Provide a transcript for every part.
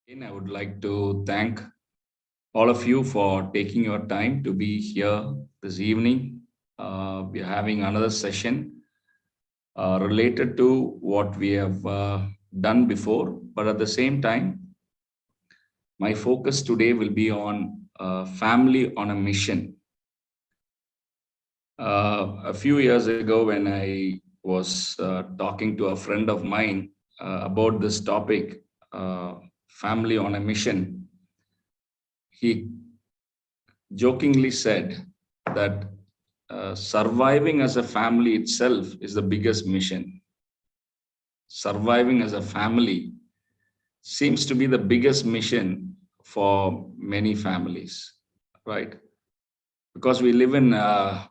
Again, I would like to thank all of you for taking your time to be here this evening. We are having another session related to what we have done before, but at the same time, my focus today will be on family on a mission. A few years ago, when I was talking to a friend of mine about this topic, family on a mission, he jokingly said that surviving as a family itself is the biggest mission. Surviving as a family seems to be the biggest mission for many families, right? Because we live in at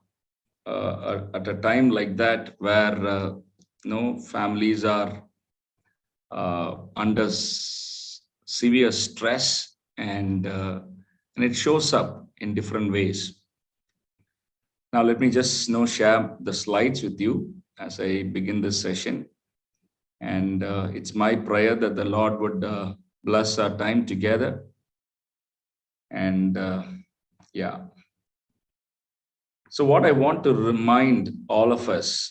a time like that where families are under severe stress and it shows up in different ways. Now, let me just share the slides with you as I begin this session. And it's my prayer that the Lord would bless our time together. And yeah. So, what I want to remind all of us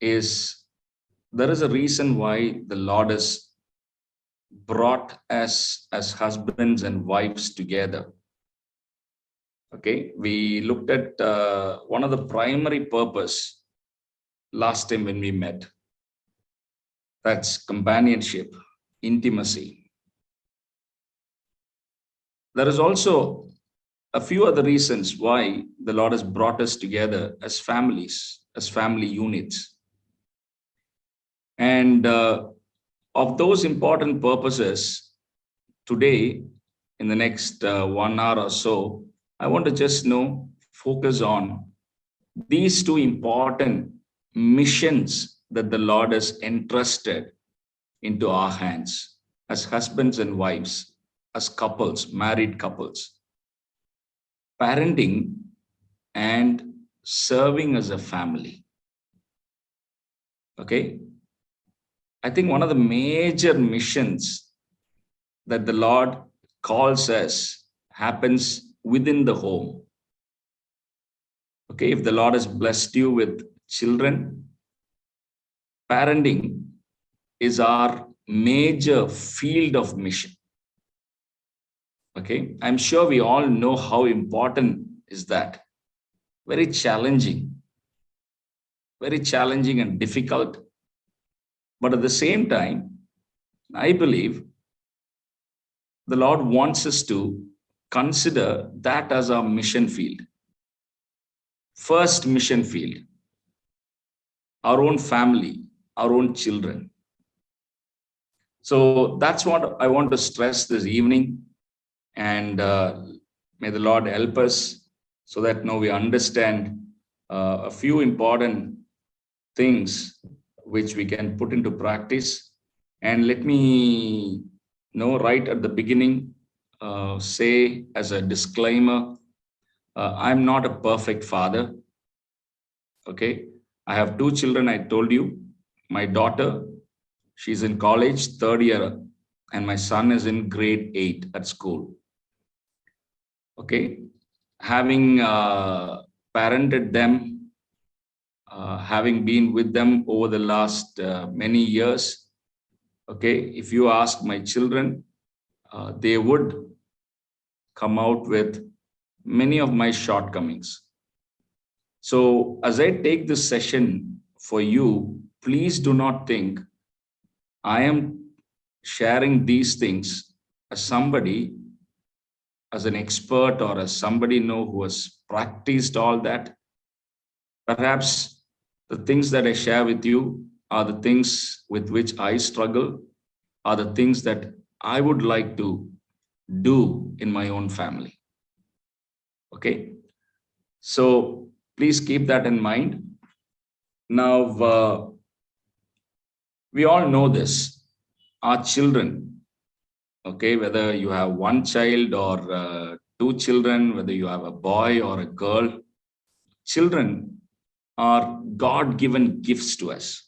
is there is a reason why the Lord has brought us as husbands and wives together. Okay, we looked at one of the primary purpose last time when we met. That's companionship, intimacy. There is also a few other reasons why the Lord has brought us together as families, as family units. And of those important purposes, today, in the next 1 hour or so, I want to just focus on these two important missions that the Lord has entrusted into our hands as husbands and wives, as couples, married couples. Parenting and serving as a family. Okay? I think one of the major missions that the Lord calls us happens within the home. Okay, if the Lord has blessed you with children, parenting is our major field of mission. Okay, I'm sure we all know how important is that. Very challenging and difficult. But at the same time, I believe the Lord wants us to consider that as our mission field. First mission field, our own family, our own children. So that's what I want to stress this evening. And may the Lord help us so that now we understand a few important things which we can put into practice. And let me right at the beginning say as a disclaimer, I'm not a perfect father. Okay, I have two children. I told you, my daughter, she's in college, third year, and my son is in grade 8 at school. Okay, having parented them, having been with them over the last many years. Okay, if you ask my children, they would come out with many of my shortcomings. So, as I take this session for you, please do not think I am sharing these things as somebody, as an expert, or as somebody who has practiced all that. Perhaps the things that I share with you are the things with which I struggle, are the things that I would like to do in my own family. Okay, so please keep that in mind. Now, we all know this. Our children, okay, whether you have one child or two children, whether you have a boy or a girl, children are God-given gifts to us.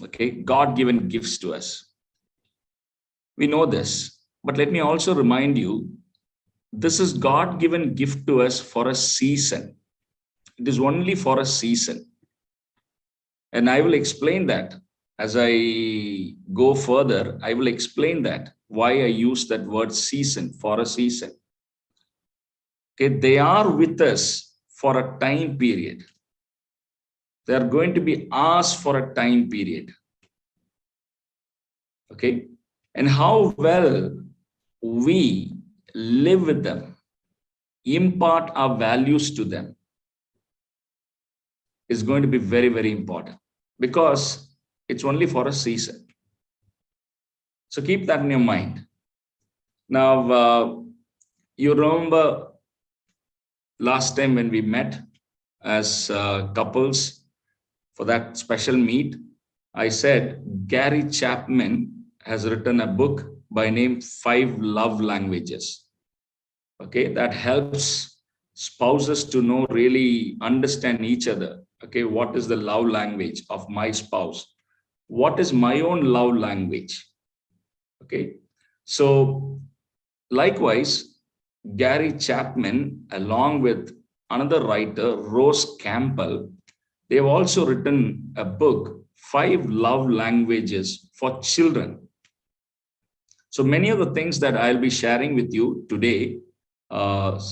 Okay, God-given gifts to us. We know this, but let me also remind you, this is God-given gift to us for a season. It is only for a season. And I will explain that as I go further. I will explain that why I use that word season, for a season. Okay, they are with us for a time period. They are going to be ours for a time period. Okay, and how well we live with them, impart our values to them, is going to be very, very important, because it's only for a season. So keep that in your mind. Now, you remember last time when we met as couples for that special meet, I said Gary Chapman has written a book by name 5 Love Languages. Okay, that helps spouses to know, really understand each other. Okay, what is the love language of my spouse? What is my own love language? Okay, so likewise, Gary Chapman, along with another writer, Rose Campbell, they've also written a book, 5 Love Languages for Children. So many of the things that I'll be sharing with you today, of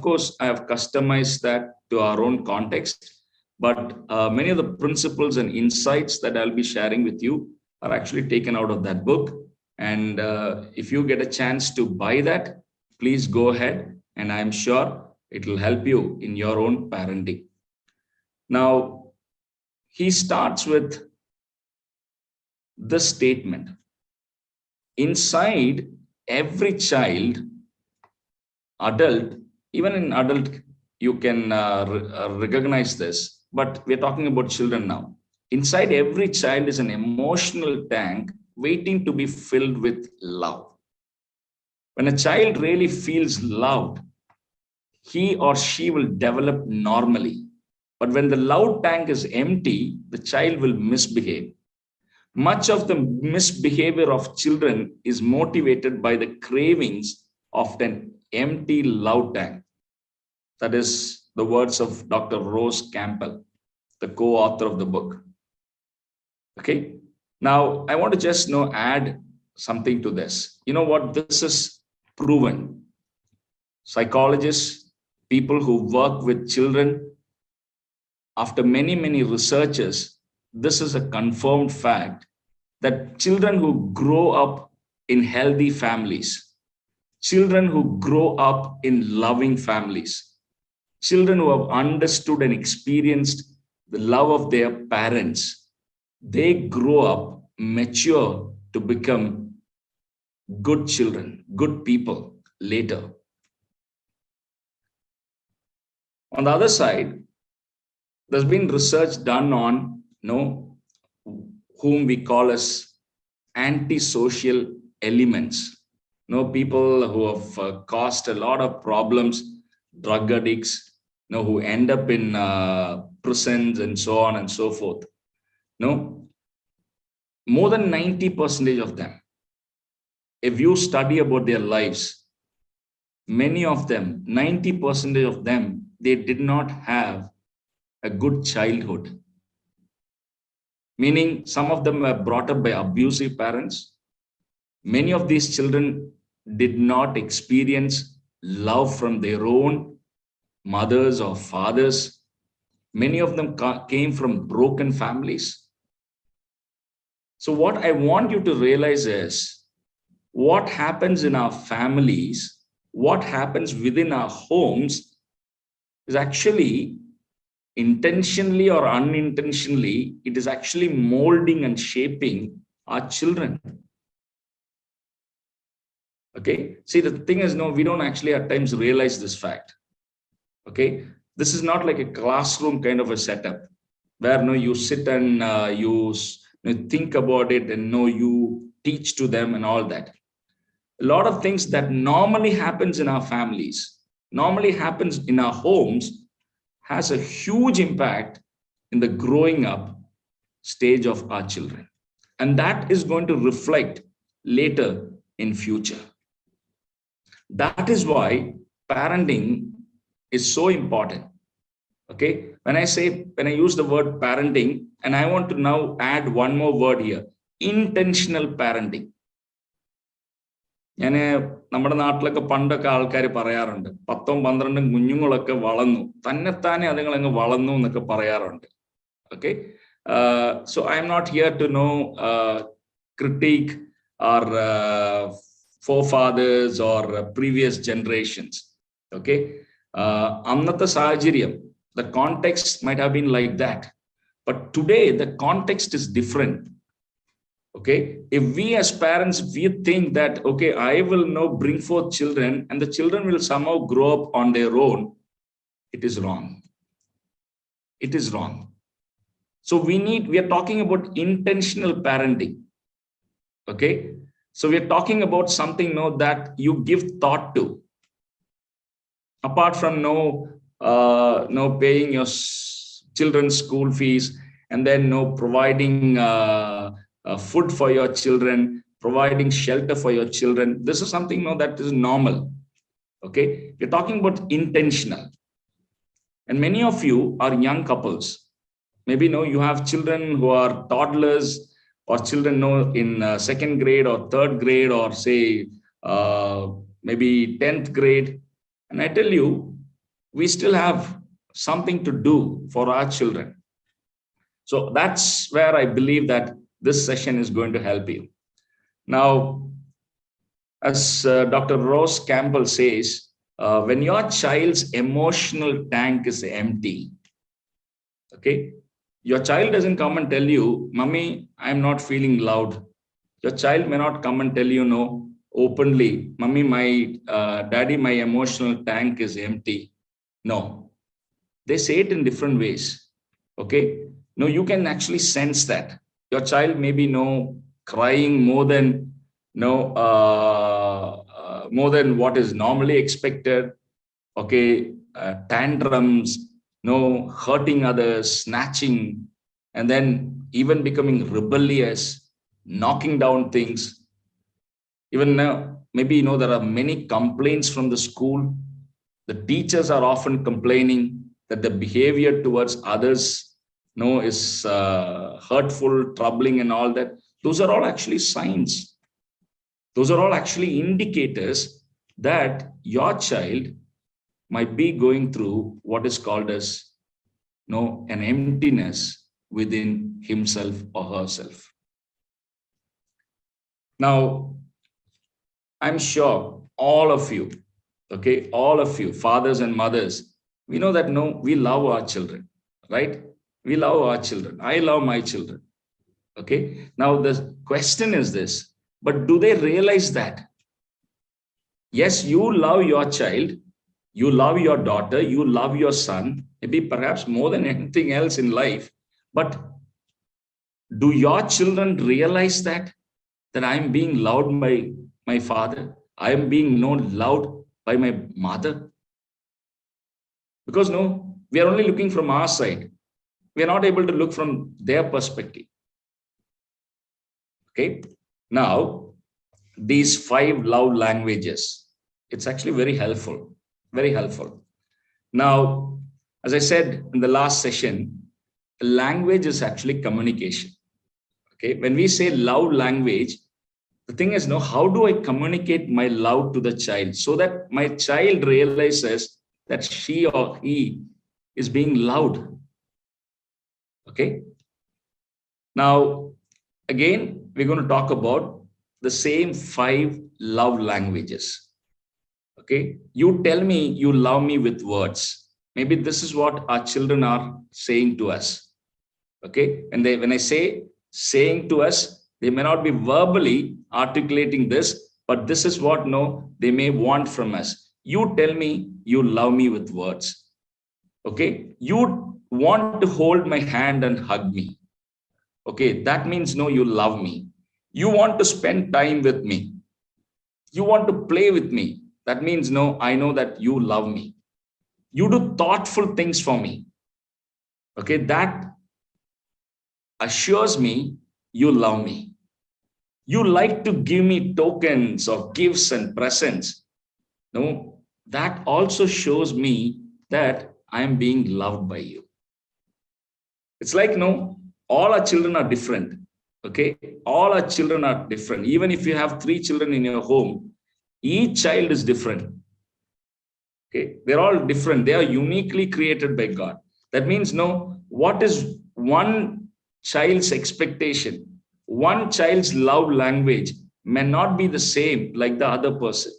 course, I have customized that to our own context, but many of the principles and insights that I'll be sharing with you are actually taken out of that book. And if you get a chance to buy that, please go ahead, and I'm sure it will help you in your own parenting. Now, he starts with this statement: inside every child, adult, even in adult, you can recognize this, but we're talking about children now. Inside every child is an emotional tank waiting to be filled with love. When a child really feels loved, he or she will develop normally. But when the love tank is empty, the child will misbehave. Much of the misbehavior of children is motivated by the cravings of an empty love tank. That is the words of Dr. Rose Campbell, the co-author of the book. Okay. Now, I want to just add something to this. You know what? This is proven. Psychologists, people who work with children, after many, many researches, this is a confirmed fact that children who grow up in healthy families, children who grow up in loving families, children who have understood and experienced the love of their parents, they grow up, mature to become good children, good people later. On the other side, there's been research done on, whom we call as antisocial elements. People who have caused a lot of problems, drug addicts, who end up in prisons and so on and so forth. More than 90% of them, if you study about their lives, many of them, 90% of them, they did not have a good childhood. Meaning some of them were brought up by abusive parents. Many of these children did not experience love from their own mothers or fathers. Many of them came from broken families. So what I want you to realize is what happens in our families, what happens within our homes is actually intentionally or unintentionally, it is actually molding and shaping our children. Okay. See, the thing is, we don't actually at times realize this fact. Okay. This is not like a classroom kind of a setup where you sit and you think about it and you teach to them and all that. A lot of things that normally happens in our families, normally happens in our homes, has a huge impact in the growing up stage of our children. And that is going to reflect later in future. That is why parenting is so important. Okay, when I use the word parenting, and I want to now add one more word here, intentional parenting. ഞാൻ നമ്മുടെ നാട്ടിലൊക്കെ പണ്ടൊക്കെ ആൾക്കാർ പറയാറുണ്ട് 10-12 കുഞ്ഞുങ്ങളൊക്കെ വളർന്നു, തന്നെത്താനെ അതുങ്ങൾ അങ്ങ് വളർന്നു എന്നൊക്കെ പറയാറുണ്ട്. Okay, so I am not here to critique our forefathers or previous generations. Okay, അന്നത്തെ സാഹചര്യം, the context might have been like that, but today the context is different. Okay, if we as parents, we think that, okay, I will now bring forth children and the children will somehow grow up on their own, it is wrong. It is wrong. So we are talking about intentional parenting. Okay, so we are talking about something that you give thought to, apart from paying your children's school fees and then providing food for your children, providing shelter for your children. This is something that is normal. Okay, we're talking about intentional. And many of you are young couples. Maybe you have children who are toddlers, or children in second grade or third grade, or say maybe 10th grade. And I tell you, we still have something to do for our children. So that's where I believe that this session is going to help you. Now, as Dr. Rose Campbell says, when your child's emotional tank is empty, okay, your child doesn't come and tell you, "Mommy, I'm not feeling loud." Your child may not come and tell you openly, "Mommy, daddy, my emotional tank is empty." No, they say it in different ways. Okay, you can actually sense that your child may be crying more than what is normally expected. Okay, tantrums, hurting others, snatching, and then even becoming rebellious, knocking down things. Even now, maybe there are many complaints from the school. The teachers are often complaining that the behavior towards others is hurtful, troubling, and all that. Those are all actually signs. Those are all actually indicators that your child might be going through what is called as an emptiness within himself or herself. Now, I'm sure all of you, okay, all of you, fathers and mothers, we know that we love our children, right? We love our children. I love my children. Okay, now the question is this, but do they realize that? Yes, you love your child, you love your daughter, you love your son, maybe perhaps more than anything else in life. But do your children realize that I'm being loved by my father? I am being loved by my mother? Because we are only looking from our side. We are not able to look from their perspective. Okay, now these 5 love languages, it's actually very helpful. Very helpful. Now, as I said in the last session, language is actually communication. Okay, when we say love language, the thing is, how do I communicate my love to the child so that my child realizes that she or he is being loved? Okay. Now, again, we're going to talk about the same 5 love languages. Okay, you tell me you love me with words. Maybe this is what our children are saying to us. Okay, and when I say saying to us, they may not be verbally articulating this, but this is what they may want from us. You tell me you love me with words. Okay, you want to hold my hand and hug me. Okay, that means you love me. You want to spend time with me. You want to play with me. That means I know that you love me. You do thoughtful things for me. Okay, that assures me you love me. You like to give me tokens or gifts and presents. No, that also shows me that I am being loved by you. It's like, no, all our children are different. Okay. All our children are different. Even if you have 3 children in your home, each child is different. Okay. They're all different. They are uniquely created by God. That means, no, what is one child's expectation, one child's love language may not be the same like the other person.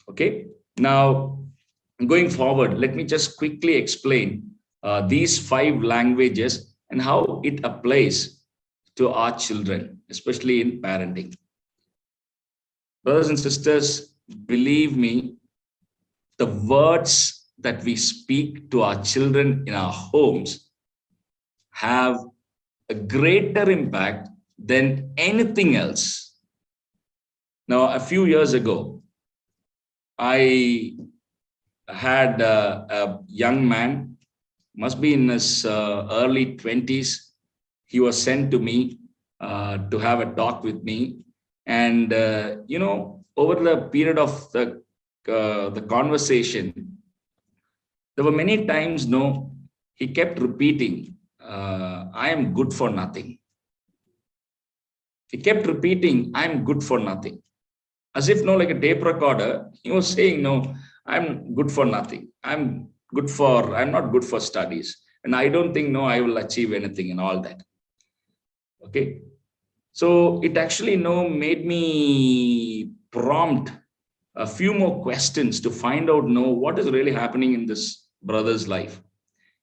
Okay. Now, going forward, let me just quickly explain these 5 languages and how it applies to our children, especially in parenting. Brothers and sisters, believe me, the words that we speak to our children in our homes have a greater impact than anything else. Now, a few years ago, I had a young man, must be in his early 20s. He was sent to me to have a talk with me. And, over the period of the conversation, there were many times, no, he kept repeating, I am good for nothing. He kept repeating, I am good for nothing. As if, no, like a tape recorder, he was saying, no, I'm good for nothing. I'm not good for studies. And I don't think, no, I will achieve anything and all that. Okay. So it actually, no, made me prompt a few more questions to find out, no, what is really happening in this brother's life.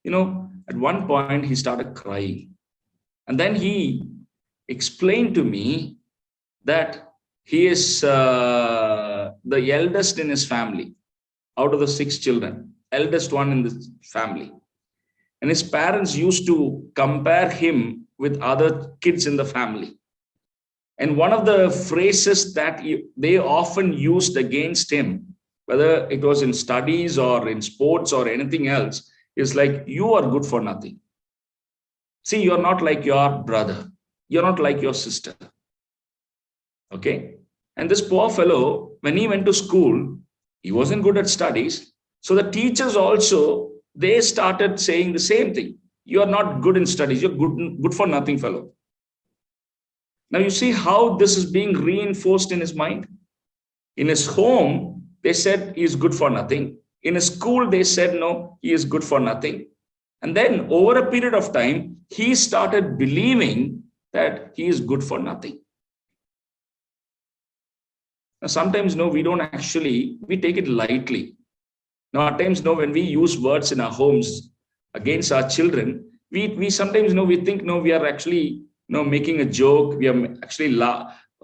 At one point he started crying. And then he explained to me that he is the eldest in his family. Out of the 6 children, eldest one in the family. And his parents used to compare him with other kids in the family. And one of the phrases that they often used against him, whether it was in studies or in sports or anything else, is like, you are good for nothing. See, you're not like your brother. You're not like your sister. Okay. And this poor fellow, when he went to school, he wasn't good at studies. So the teachers also, they started saying the same thing. You are not good in studies. You're good for nothing, fellow. Now you see how this is being reinforced in his mind. In his home, they said he is good for nothing. In his school, they said, no, he is good for nothing. And then over a period of time, he started believing that he is good for nothing. Now, sometimes, no, we take it lightly. Now, at times, no, when we use words in our homes against our children, we sometimes, no, we think, no, we are actually, no, making a joke. We are actually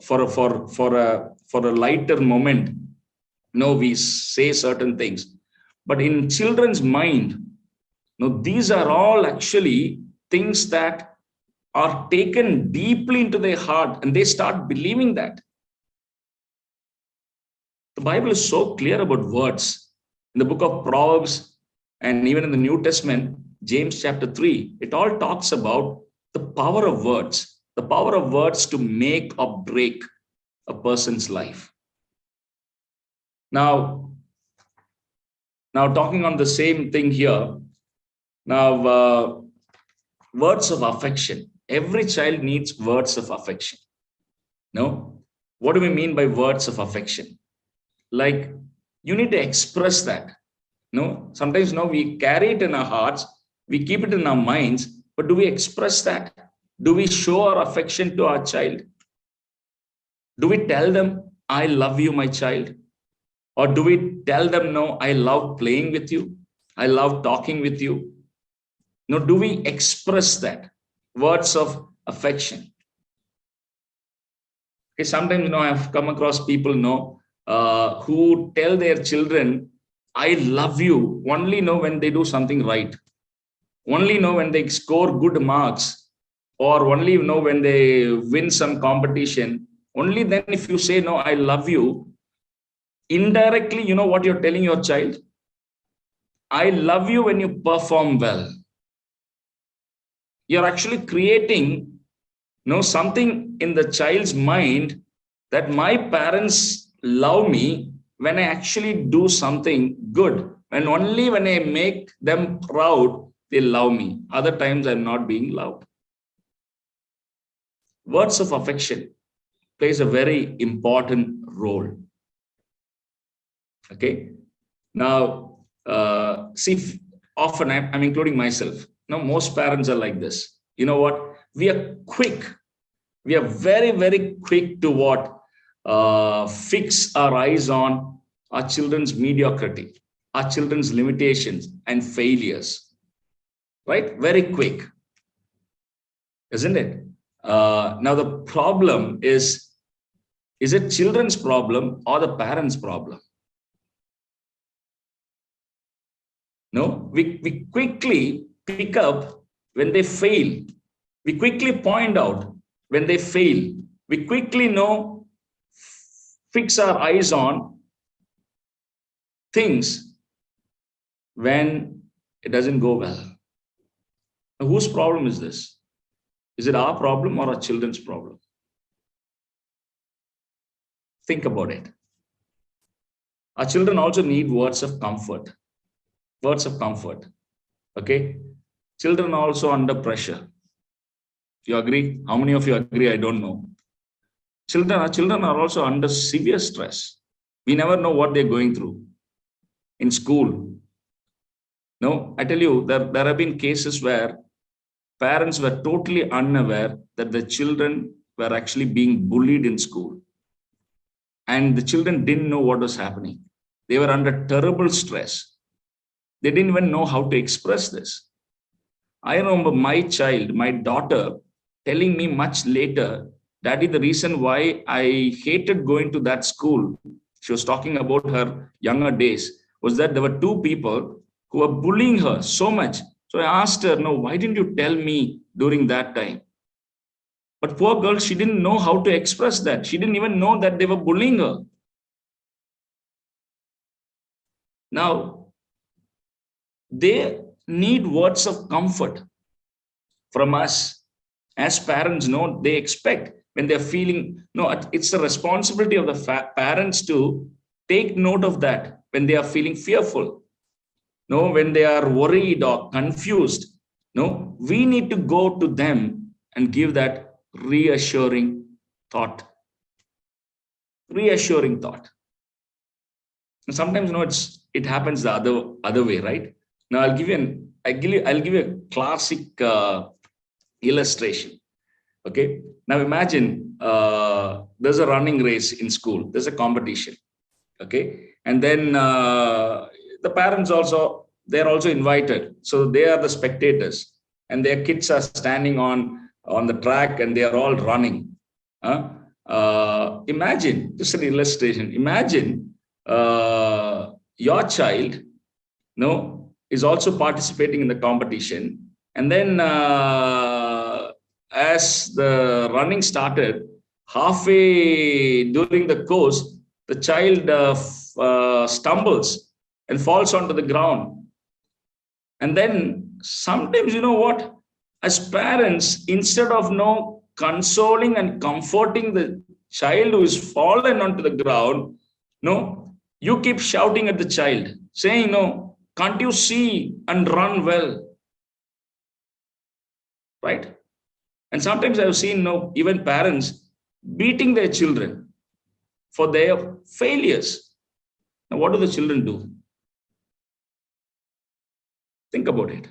for a lighter moment. No, we say certain things. But in children's mind, no, these are all actually things that are taken deeply into their heart, and they start believing that. The Bible is so clear about words. In the book of Proverbs and even in the New Testament, James chapter 3, it all talks about the power of words to make or break a person's life. Now talking on the same thing here. Now, words of affection. Every child needs words of affection. No? What do we mean by words of affection? Like, you need to express that. No, sometimes, no, we carry it in our hearts, we keep it in our minds, but do we express that? Do we show our affection to our child? Do we tell them, I love you, my child? Or do we tell them, no, I love playing with you, I love talking with you? No, do we express that? Words of affection. Okay, sometimes, I've come across people, who tell their children, I love you, only when they do something right. Only when they score good marks, or only when they win some competition. Only then, if you say, no, I love you, indirectly, what you're telling your child? I love you when you perform well. You're actually creating, something in the child's mind that my parents love me when I actually do something good. And only when I make them proud, they love me. Other times I'm not being loved. Words of affection plays a very important role. Okay. Now, see, often I'm including myself. Now, most parents are like this. You know what? We are quick. We are very, very quick to what? Fix our eyes on our children's mediocrity, our children's limitations and failures. Right? Very quick, isn't it? Now, the problem is it children's problem or the parents' problem? No, we quickly pick up when they fail. We quickly point out when they fail. We quickly fix our eyes on things when it doesn't go well. Now, whose problem is this? Is it our problem or our children's problem? Think about it. Our children also need words of comfort. Words of comfort. Okay. Children also under pressure. You agree? How many of you agree? I don't know. Our children are also under severe stress. We never know what they're going through in school. No, I tell you, there have been cases where parents were totally unaware that the children were actually being bullied in school. And the children didn't know what was happening. They were under terrible stress. They didn't even know how to express this. I remember my child, my daughter, telling me much later, Daddy, the reason why I hated going to that school, she was talking about her younger days, was that there were two people who were bullying her so much. So I asked her, no, why didn't you tell me during that time? But poor girl, she didn't know how to express that. She didn't even know that they were bullying her. Now, they need words of comfort from us. As parents, they expect when they're feeling, it's the responsibility of the parents to take note of that when they are feeling fearful. When they are worried or confused, we need to go to them and give that reassuring thought. Reassuring thought. And sometimes, it happens the other way, right? Now I'll give you a classic illustration. Okay. Now imagine there's a running race in school. There's a competition. Okay. And then the parents they're also invited. So they are the spectators and their kids are standing on the track and they are all running. Imagine, just an illustration. Imagine your child, is also participating in the competition. And then as the running started, halfway during the course, the child stumbles and falls onto the ground. And then sometimes, as parents, instead of consoling and comforting the child who is fallen onto the ground, you keep shouting at the child, saying, can't you see and run well? Right? And sometimes I've seen, even parents beating their children for their failures. Now, what do the children do? Think about it.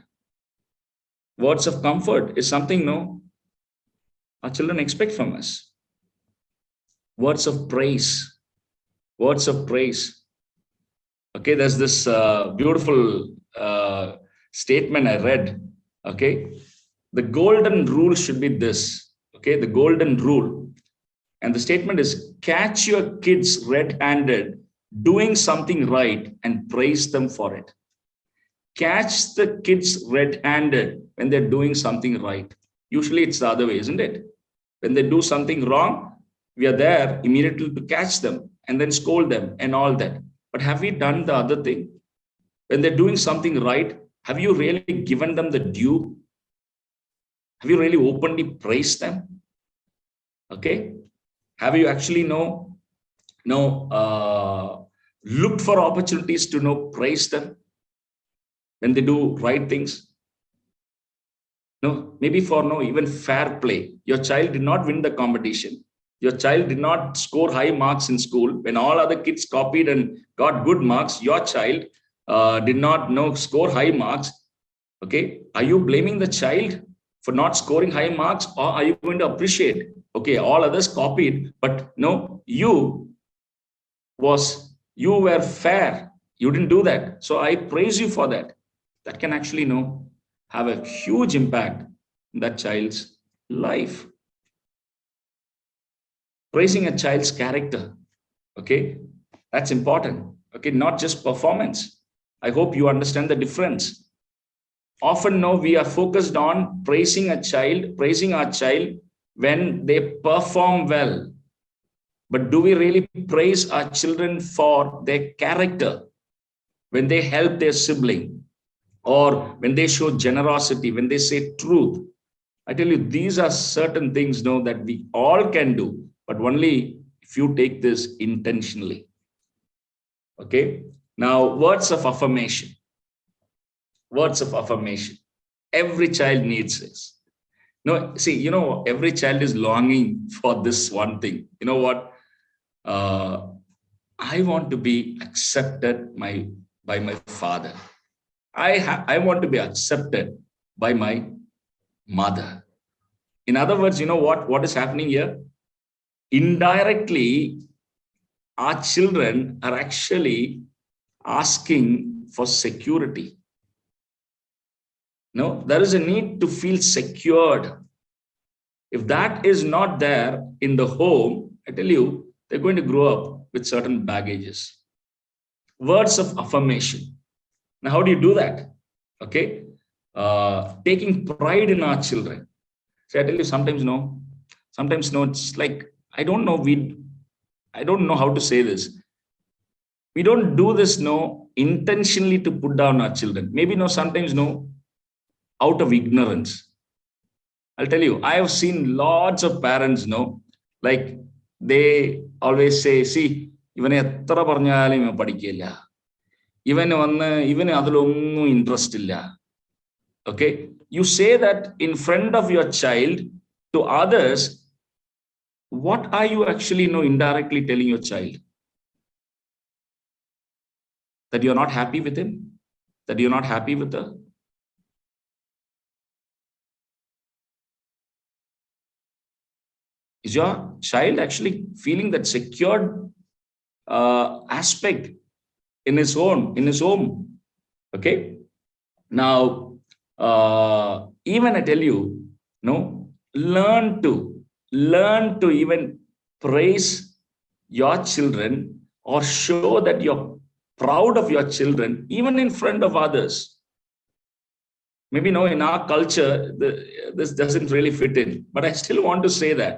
Words of comfort is something, our children expect from us. Words of praise. Words of praise. Okay, there's this beautiful statement I read. Okay, the golden rule should be this. Okay, the golden rule. And the statement is, catch your kids red-handed doing something right and praise them for it. Catch the kids red-handed when they're doing something right. Usually it's the other way, isn't it? When they do something wrong, we are there immediately to catch them and then scold them and all that. But have we done the other thing? When they're doing something right, have you really given them the due? Have you really openly praised them? Okay. Have you actually looked for opportunities to praise them when they do right things? No, maybe for even fair play. Your child did not win the competition. Your child did not score high marks in school. When all other kids copied and got good marks, your child did not score high marks. Okay, are you blaming the child for not scoring high marks, or are you going to appreciate? Okay, all others copied, but no, you were fair. You didn't do that, so I praise you for that. That can actually have a huge impact in that child's life. Praising a child's character, okay, that's important. Okay, not just performance. I hope you understand the difference. Often we are focused on praising our child when they perform well. But do we really praise our children for their character? When they help their sibling, or when they show generosity, when they say truth? I tell you, these are certain things that we all can do, but only if you take this intentionally. Okay. Now, words of affirmation. Words of affirmation. Every child needs this. See, every child is longing for this one thing. You know what? I want to be accepted by my father. I want to be accepted by my mother. In other words, what is happening here? Indirectly, our children are actually asking for security. No, there is a need to feel secured. If that is not there in the home, I tell you, they're going to grow up with certain baggages. Words of affirmation. Now, how do you do that? Okay. Taking pride in our children. So I tell you, sometimes no. It's like, I don't know how to say this. We don't do this intentionally to put down our children. Maybe sometimes out of ignorance. I'll tell you, I have seen lots of parents like they always say, see, ഇവനെ എത്ര പറഞ്ഞാലും ഇവൻ പഠിക്കില്ല, ഇവന് അതിലൊന്നും interest ഇല്ല. Okay, you say that in front of your child to others. What are you actually indirectly telling your child? That you're not happy with him, that you're not happy with her. Is your child actually feeling that secured aspect in his home? Okay. Now, even I tell you, learn to even praise your children, or show that you're proud of your children, even in front of others. Maybe in our culture, this doesn't really fit in, but I still want to say that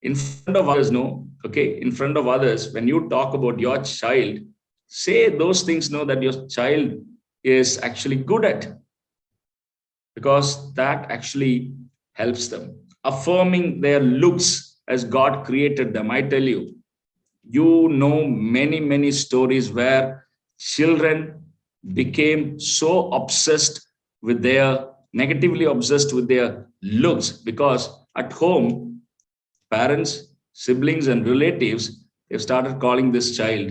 in front of others, okay, in front of others, when you talk about your child, say those things that your child is actually good at, because that actually helps them. Affirming their looks as God created them. I tell you, many stories where children became so negatively obsessed with their looks, because at home, parents, siblings, and relatives, they've started calling this child,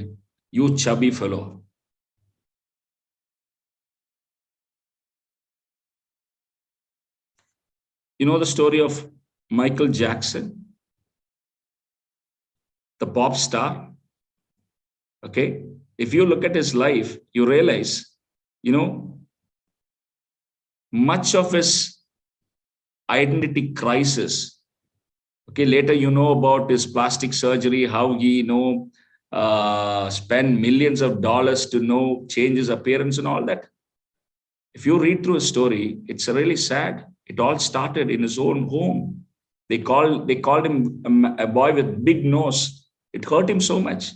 you chubby fellow. You know the story of Michael Jackson, the pop star? Okay. If you look at his life, you realize, much of his identity crisis. Okay, later about his plastic surgery, how he spend millions of dollars to change his appearance and all that. If you read through his story, it's really sad. It all started in his own home. They called him a boy with big nose. It hurt him so much.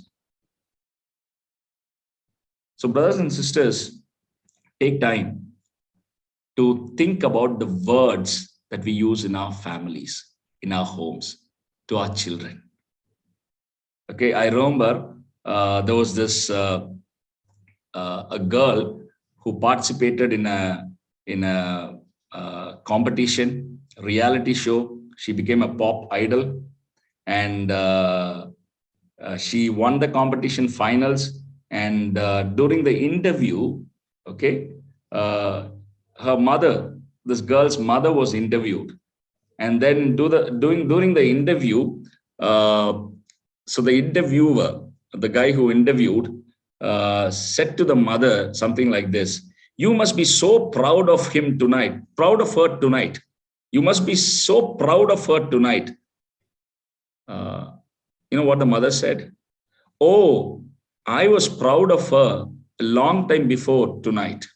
So brothers and sisters, take time to think about the words that we use in our families, in our homes. to our children. Okay, I remember there was this a girl who participated in a competition, reality show. She became a pop idol, and she won the competition finals. And during the interview, okay, uh, her mother, this girl's mother, was interviewed, and then during the interview, uh, so the interviewer, the guy who interviewed, said to the mother something like this: "You must be so proud of him tonight, proud of her tonight. You must be so proud of her tonight." Uh, you know what the mother said? "Oh, I was proud of her a long time before tonight."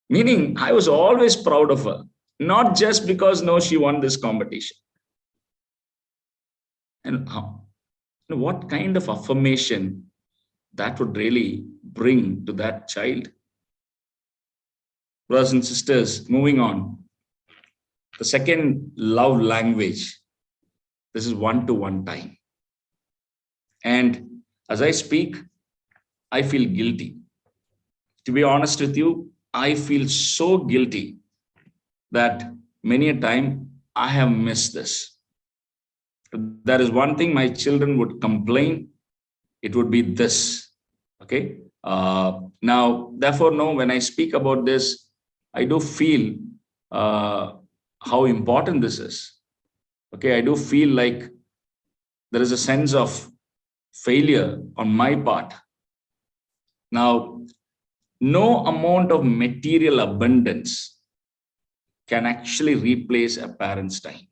Meaning, I was always proud of her, not just because no, she won this competition. And what kind of affirmation that would really bring to that child? Brothers and sisters, moving on. The second love language, this is one-to-one time. And as I speak, I feel guilty. To be honest with you, I feel so guilty that many a time I have missed this. There is one thing my children would complain, it would be this. Okay. Now, therefore, no, when I speak about this, I do feel how important this is. Okay. I do feel like there is a sense of failure on my part. Now, no amount of material abundance can actually replace a parent's time.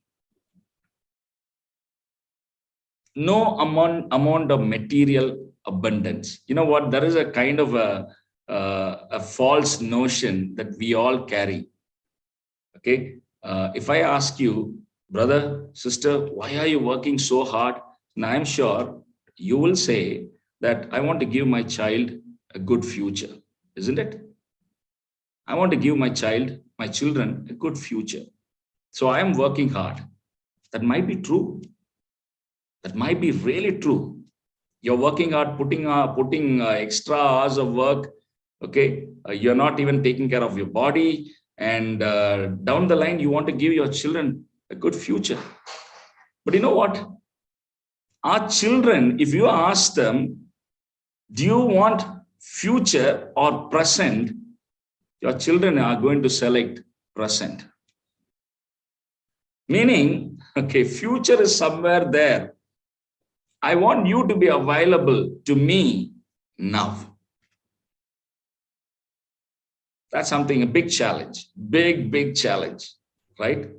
No amount of material abundance. You know what? There is a kind of a false notion that we all carry. Okay. If I ask you, brother, sister, why are you working so hard? And I'm sure you will say that I want to give my child a good future, isn't it? I want to give my children a good future. So I am working hard. That might be true. That might be really true. You're working hard, putting extra hours of work. Okay, you're not even taking care of your body, and down the line, you want to give your children a good future. But you know what? Our children, if you ask them, do you want future or present? Your children are going to select present. Meaning, okay, future is somewhere there. I want you to be available to me now. That's something, a big challenge, big challenge, right?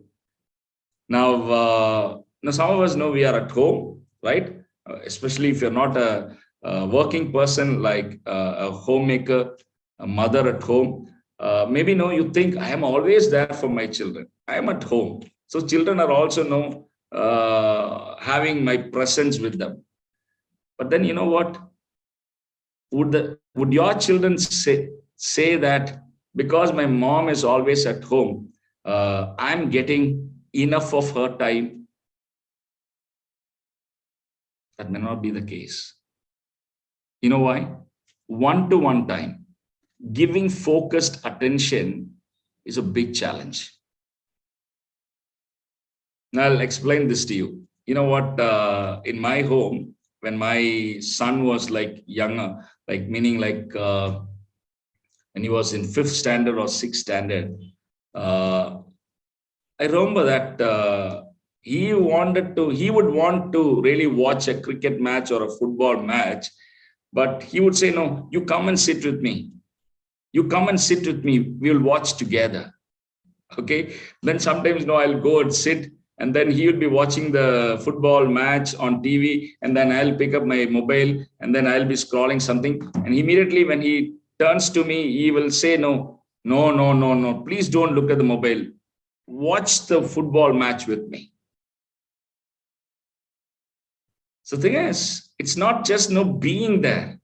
Now, some of us know we are at home, right? Especially if you're not a working person, like a homemaker, a mother at home. Maybe no, you think I am always there for my children. I am at home. So children are also having my presence with them. But then you know what? Would your children say that because my mom is always at home, I'm getting enough of her time? That may not be the case. You know why? One-to-one time, giving focused attention is a big challenge. Now I'll explain this to you. You know what? In my home, when my son was like younger, like meaning like when he was in 5th standard or 6th standard, I remember that he would want to really watch a cricket match or a football match, but he would say, no, you come and sit with me. You come and sit with me. We'll watch together. Okay. Then sometimes, no, I'll go and sit, and then he would be watching the football match on TV, and then I'll pick up my mobile, and then I'll be scrolling something. And immediately when he turns to me, he will say, no, please don't look at the mobile. Watch the football match with me. So the thing is, it's not just being there,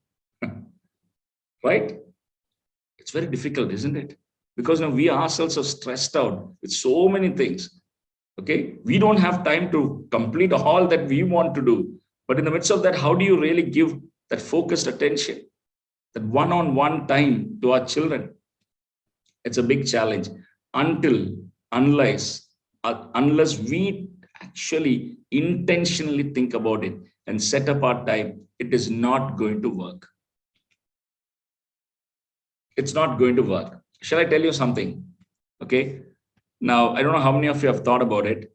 right? It's very difficult, isn't it? Because we ourselves are stressed out with so many things. Okay, we don't have time to complete all that we want to do. But in the midst of that, how do you really give that focused attention, that one-on-one time to our children? It's a big challenge. Until, unless, unless we actually intentionally think about it and set up our time, it is not going to work. It's not going to work. Shall I tell you something? Okay. Now, I don't know how many of you have thought about it.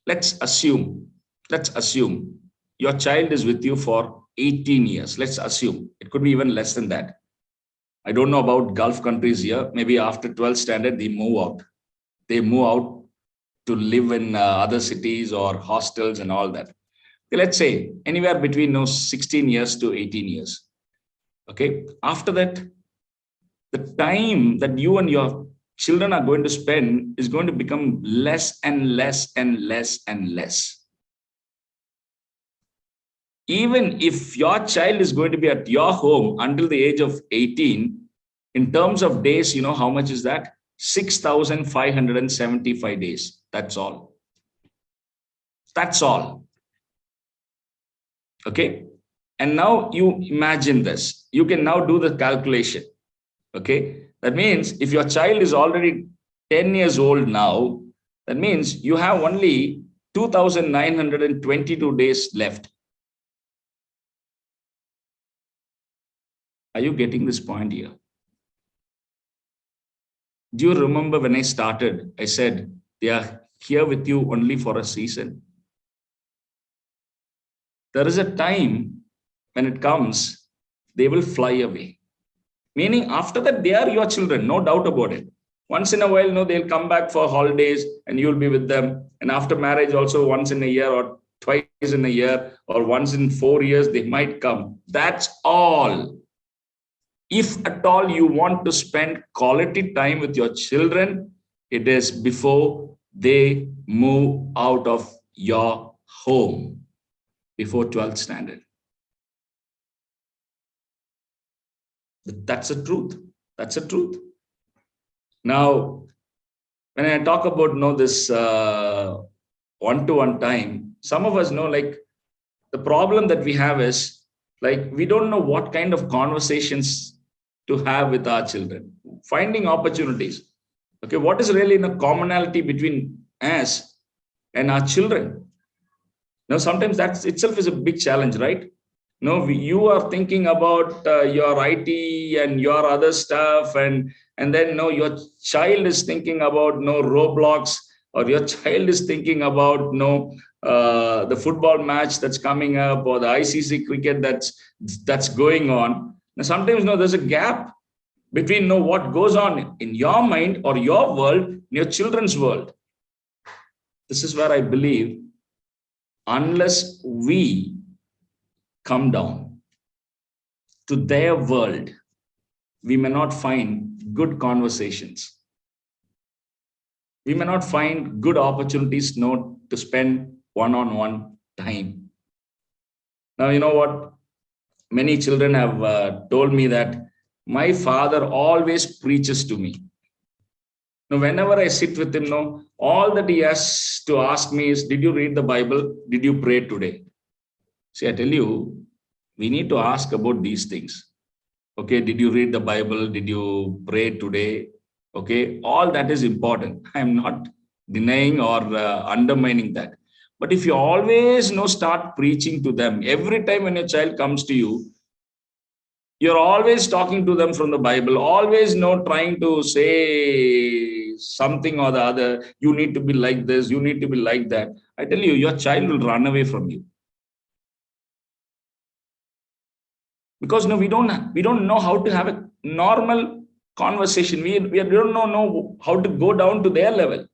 Let's assume your child is with you for 18 years. Let's assume it could be even less than that. I don't know about Gulf countries here. Maybe after 12th standard, they move out. They move out to live in other cities or hostels and all that. Okay, let's say anywhere between 16 years to 18 years. Okay. After that, the time that you and your children are going to spend is going to become less and less and less and less. Even if your child is going to be at your home until the age of 18, in terms of days, you know how much is that? 6,575 days. That's all. That's all. Okay. And now you imagine this. You can now do the calculation. Okay. That means if your child is already 10 years old now, that means you have only 2,922 days left. Are you getting this point here? Do you remember when I started, I said, they are here with you only for a season. There is a time when it comes, they will fly away. Meaning after that, they are your children, no doubt about it. Once in a while, they'll come back for holidays and you'll be with them. And after marriage, also once in a year or twice in a year or once in 4 years, they might come. That's all. If at all you want to spend quality time with your children, it is before they move out of your home, before 12th standard. That's the truth. That's the truth. Now, when I talk about this one-to-one time, some of us know, like, the problem that we have is, like, we don't know what kind of conversations to have with our children, finding opportunities. Okay, what is really a commonality between us and our children? Now, sometimes that itself is a big challenge, right? No, you are thinking about your IT and your other stuff, and then your child is thinking about Roblox, or your child is thinking about the football match that's coming up, or the ICC cricket that's going on. Now, sometimes there's a gap between what goes on in your mind or your world and your children's world. This is where I believe, unless we come down to their world, we may not find good conversations. We may not find good opportunities to spend one-on-one time. Now, you know what? Many children have told me that my father always preaches to me. Now, whenever I sit with him, all that he has to ask me is, did you read the Bible? Did you pray today? See, I tell you, we need to ask about these things. Okay, did you read the Bible? Did you pray today? Okay, all that is important. I'm not denying or undermining that. But if you always start preaching to them, every time when a child comes to you, you're always talking to them from the Bible, always trying to say something or the other. You need to be like this, you need to be like that. I tell you, your child will run away from you. Because we don't know how to have a normal conversation. We don't know how to go down to their level.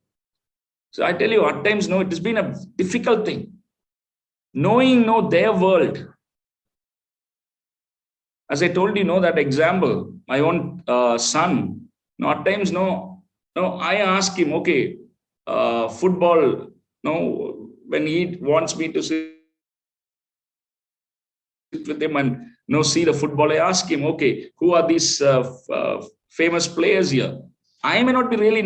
So I tell you, at times, it has been a difficult thing. Knowing their world. As I told you, that example, my own son, at times, I ask him, okay, football, when he wants me to sit with him and see the football, I ask him, okay, who are these famous players here? I may not be really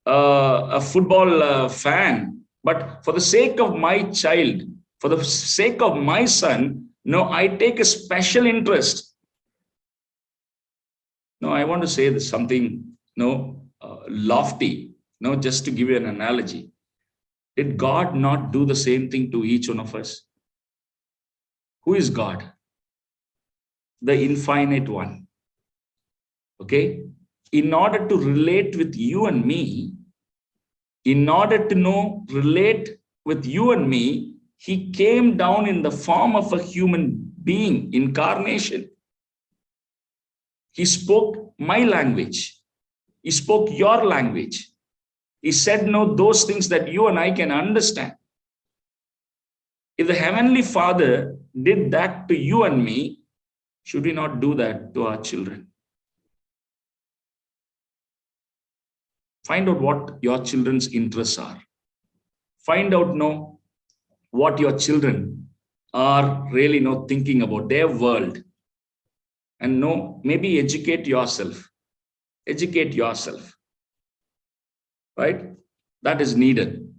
a football fan, but for the sake of my child, for the sake of my son, no, I take a special interest. No, I want to say this something lofty. No, just to give you an analogy. Did God not do the same thing to each one of us? Who is God? The infinite one. Okay? In order to relate with you and me, in order to relate with you and me, he came down in the form of a human being, incarnation. He spoke my language. He spoke your language. He said, no, those things that you and I can understand. If the Heavenly Father did that to you and me, should we not do that to our children? Find out what your children's interests are. Find out, what your children are really thinking about their world. And maybe educate yourself. Educate yourself. Right? That is needed.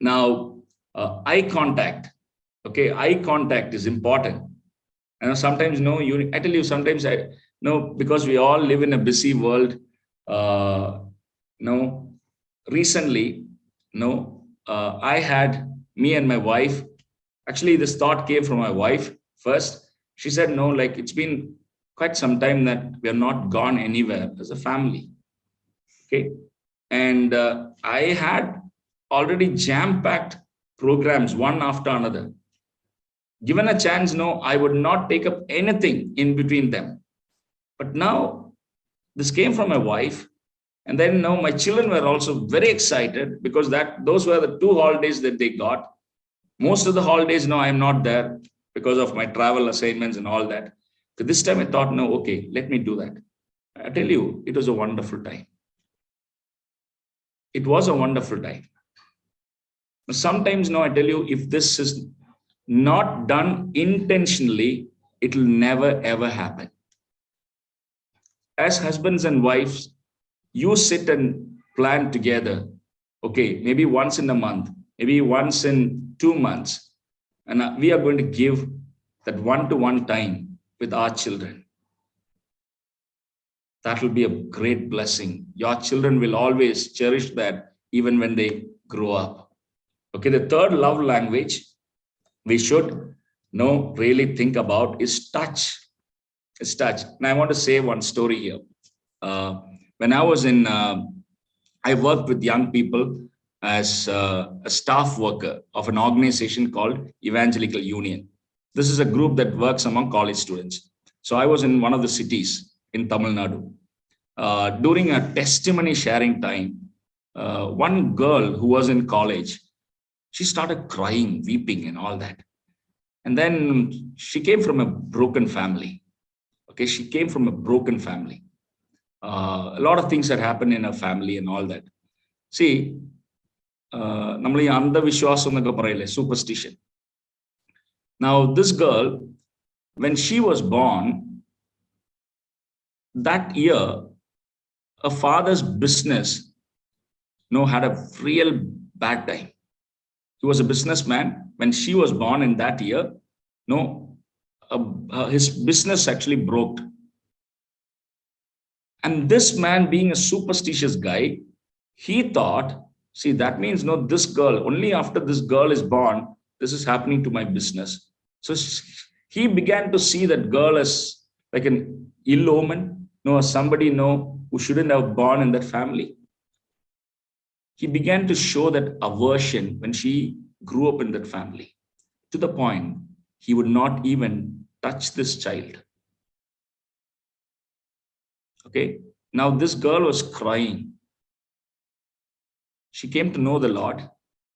Now, eye contact. Okay, eye contact is important. And sometimes, I tell you, sometimes I know, because we all live in a busy world. Recently, I had me and my wife. Actually, this thought came from my wife first. She said, no, like it's been quite some time that we are not gone anywhere as a family. Okay. And I had already jam-packed programs one after another. Given a chance, I would not take up anything in between them. But now this came from my wife. And then my children were also very excited because those were the 2 holidays that they got. Most of the holidays, I am not there because of my travel assignments and all that. So this time I thought, okay, let me do that. I tell you, it was a wonderful time. It was a wonderful time. Sometimes, I tell you, if this is not done intentionally, it will never, ever happen. As husbands and wives, you sit and plan together. Okay, maybe once in a month, maybe once in 2 months. And we are going to give that one-to-one time with our children. That will be a great blessing. Your children will always cherish that even when they grow up. Okay, the third love language we should really think about is touch. It's touch. And I want to say one story here. When I was I worked with young people as a staff worker of an organization called Evangelical Union. This is a group that works among college students. So I was in one of the cities in Tamil Nadu. During a testimony sharing time, one girl who was in college, she started crying, weeping and all that. And then she came from a broken family. Okay, she came from a broken family. A lot of things that happened in her family and all that. See, superstition. Now, this girl, when she was born, that year, her father's business had a real bad time. He was a businessman. When she was born in that year, his business actually broke. And this man, being a superstitious guy, he thought, see, that means this girl, only after this girl is born, this is happening to my business. So he began to see that girl as like an ill omen, somebody who shouldn't have born in that family. He began to show that aversion when she grew up in that family, to the point he would not even touch this child. Okay, now this girl was crying. She came to know the Lord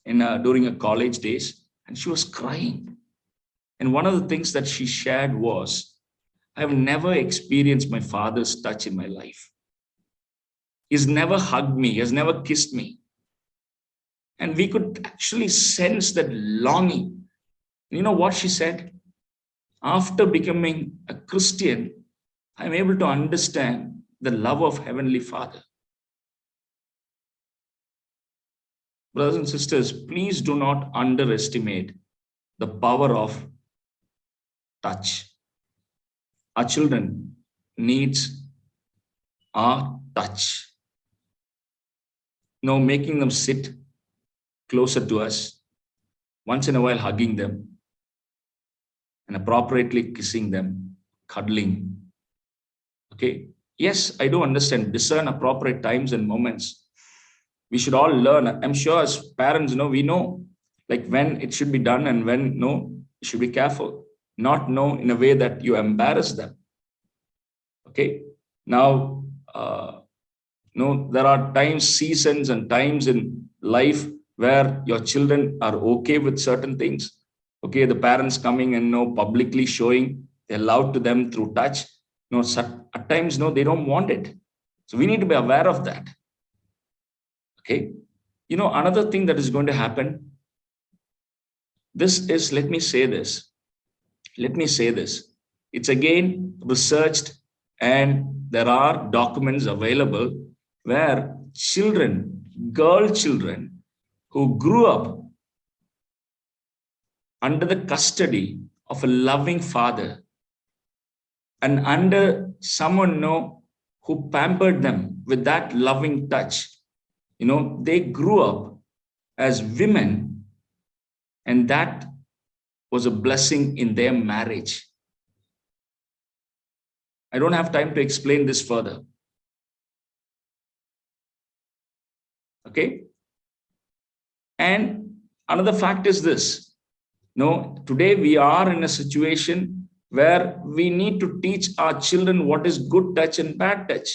during her college days, and she was crying. And one of the things that she shared was, I have never experienced my father's touch in my life. He's never hugged me. He has never kissed me. And we could actually sense that longing. You know what she said? After becoming a Christian, I'm able to understand the love of Heavenly Father. brothers and sisters, please do not underestimate the power of touch. Our children needs our touch. Making them sit closer to us, once in a while hugging them, and appropriately kissing them, cuddling. Okay. Yes, I do understand. Discern appropriate times and moments. We should all learn. I'm sure as parents, we know like when it should be done and when no, you should be careful. Not know in a way that you embarrass them. Okay. Now, there are times, seasons, and times in life where your children are okay with certain things. Okay, the parents coming and publicly showing they're allowed to them through touch. At times, they don't want it. So we need to be aware of that. Okay. Another thing that is going to happen. This is, let me say this. It's again researched, and there are documents available where girl children who grew up under the custody of a loving father and under someone who pampered them with that loving touch, they grew up as women, and that was a blessing in their marriage. I don't have time to explain this further. Okay. And another fact is this. Today we are in a situation where we need to teach our children what is good touch and bad touch,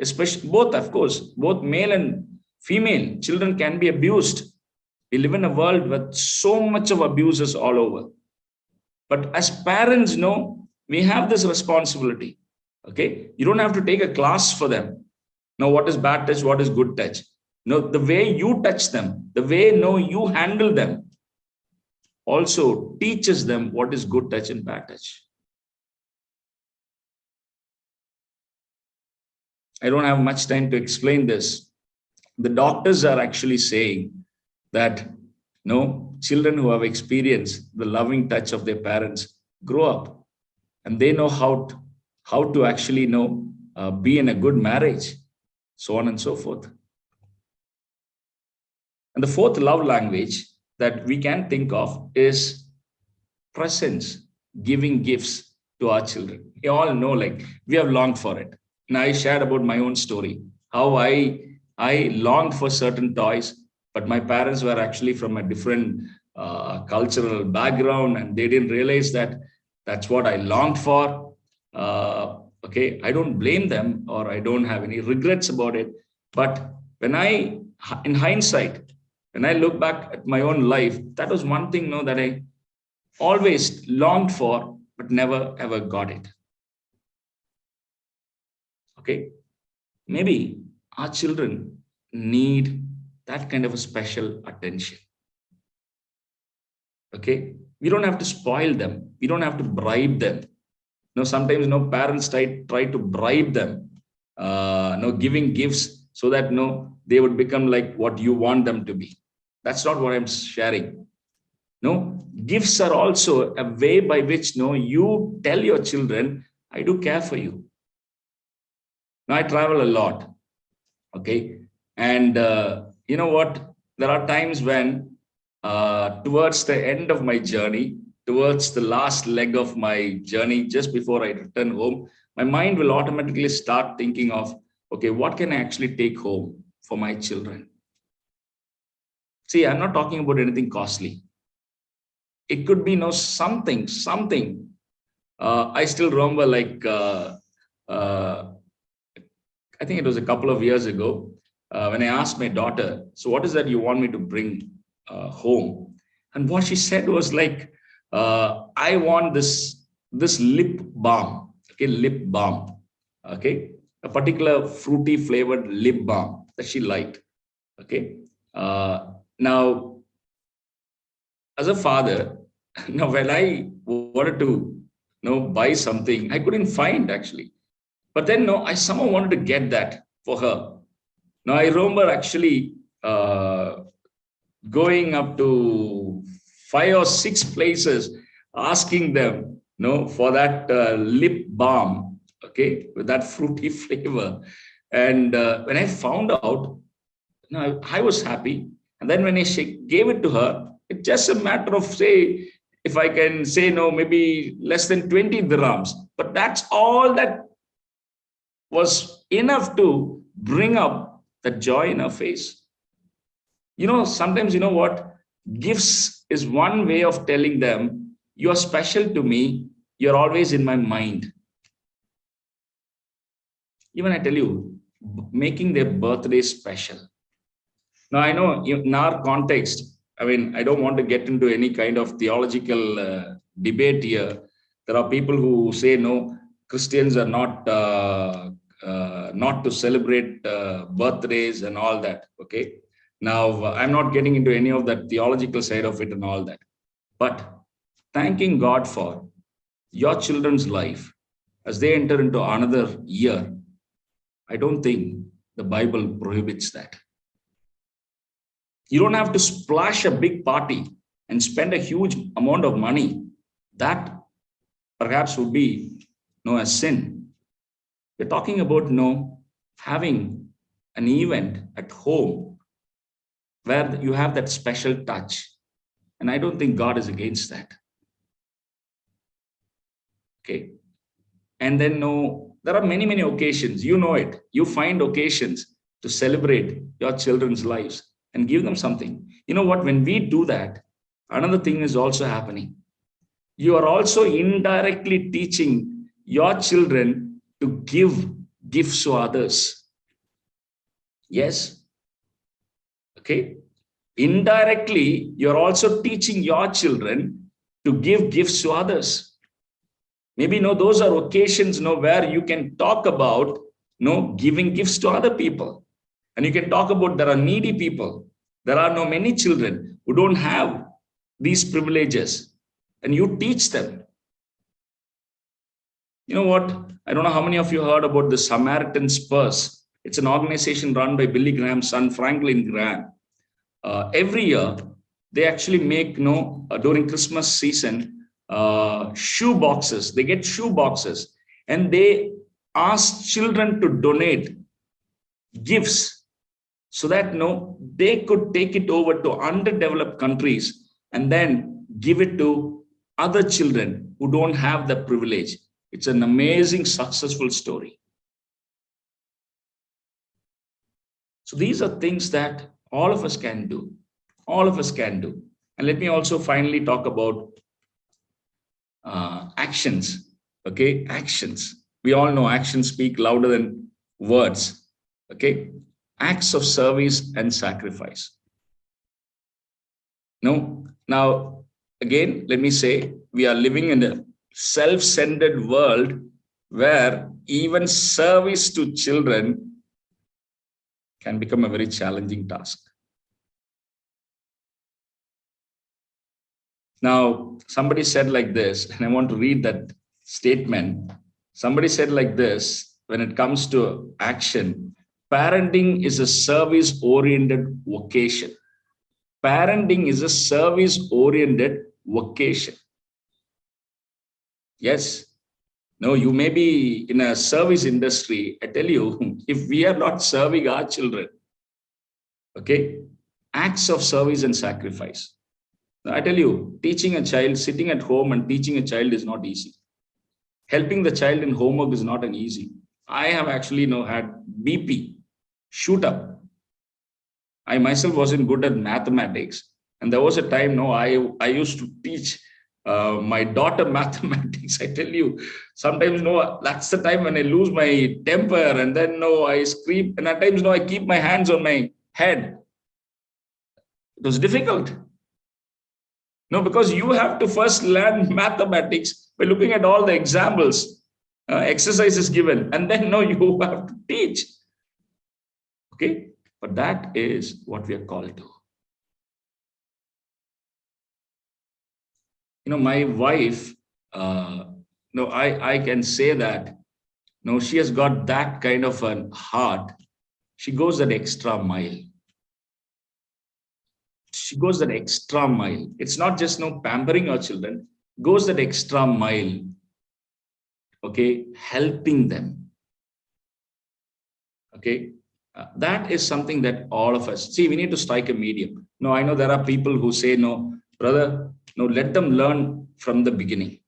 especially both, of course, both male and female children can be abused. We live in a world with so much of abuses all over. But as parents, we have this responsibility. Okay. You don't have to take a class for them. What is bad touch? What is good touch? The way you touch them, the way you handle them also teaches them what is good touch and bad touch. I don't have much time to explain this. The doctors are actually saying that children who have experienced the loving touch of their parents grow up and they know how to actually be in a good marriage, so on and so forth. And the fourth love language that we can think of is presents, giving gifts to our children. We all know, we have longed for it. And I shared about my own story, how I longed for certain toys, but my parents were actually from a different cultural background, and they didn't realize that that's what I longed for. Okay, I don't blame them, or I don't have any regrets about it. But in hindsight, when I look back at my own life, that was one thing that I always longed for, but never ever got it. Okay, maybe our children need that kind of a special attention. Okay, we don't have to spoil them. We don't have to bribe them. Sometimes parents try to bribe them, giving gifts so that they would become like what you want them to be. That's not what I'm sharing. Gifts are also a way by which you tell your children, I do care for you. Now I travel a lot. Okay, and you know what? There are times when towards the end of my journey, towards the last leg of my journey, just before I return home, my mind will automatically start thinking of, okay, what can I actually take home for my children? See, I'm not talking about anything costly. It could be something. I still remember, I think it was a couple of years ago, when I asked my daughter, so what is that you want me to bring home? And what she said was I want this lip balm. Okay, lip balm. Okay, a particular fruity flavored lip balm that she liked. Okay. Now, as a father, when I wanted to buy something, I couldn't find actually. But then I somehow wanted to get that for her. Now I remember actually going up to 5 or 6 places, asking them, for that lip balm, okay, with that fruity flavor. And when I found out, I was happy. And then when I gave it to her, it's just a matter of, say, if I can say, no, maybe less than 20 dirhams. But that's all that was enough to bring up the joy in her face. Sometimes, what? Gifts is one way of telling them, you're special to me, you're always in my mind. Even I tell you, making their birthday special. Now, I know in our context, I mean, I don't want to get into any kind of theological debate here. There are people who say, no, Christians are not to celebrate birthdays and all that, okay? Now, I'm not getting into any of that theological side of it and all that. But thanking God for your children's life as they enter into another year, I don't think the Bible prohibits that. You don't have to splash a big party and spend a huge amount of money. That perhaps would be a sin. We're talking about having an event at home where you have that special touch. And I don't think God is against that. Okay. And then there are many, many occasions, it. You find occasions to celebrate your children's lives and give them something. You know what? When we do that, another thing is also happening. You are also indirectly teaching your children to give gifts to others. Yes. Okay. Indirectly, you're also teaching your children to give gifts to others. Maybe those are occasions where you can talk about giving gifts to other people. And you can talk about there are needy people. There are many children who don't have these privileges. And you teach them. You know what? I don't know how many of you heard about the Samaritan's Purse. It's an organization run by Billy Graham's son, Franklin Graham. Every year, they actually make, during Christmas season, shoe boxes. They get shoe boxes and they ask children to donate gifts so that they could take it over to underdeveloped countries and then give it to other children who don't have the privilege. It's an amazing, successful story. So these are things that all of us can do. All of us can do. And let me also finally talk about actions. Okay, actions. We all know actions speak louder than words. Okay, acts of service and sacrifice. Now, again, let me say, we are living in a self-centered world where even service to children can become a very challenging task. Now, somebody said like this, and I want to read that statement. Somebody said like this, when it comes to action, parenting is a service-oriented vocation. Parenting is a service-oriented vocation. Yes. No, you may be in a service industry. I tell you, if we are not serving our children, okay, acts of service and sacrifice. I tell you, teaching a child, sitting at home and teaching a child is not easy. Helping the child in homework is not an easy. I have actually had BP, shoot up. I myself wasn't good at mathematics. And there was a time, I used to teach my daughter mathematics. I tell you, sometimes, that's the time when I lose my temper and then, I scream. And at times, I keep my hands on my head. It was difficult. Because you have to first learn mathematics by looking at all the examples, exercises given, and then you have to teach. Okay, but that is what we are called to. My wife, I can say that, she has got that kind of a heart. She goes that extra mile. she goes that extra mile. It's not just no pampering our children, goes that extra mile, okay, helping them. Okay. That is something that all of us see. We need to strike a medium. No, I know there are people who say, no, brother, no, let them learn from the beginning.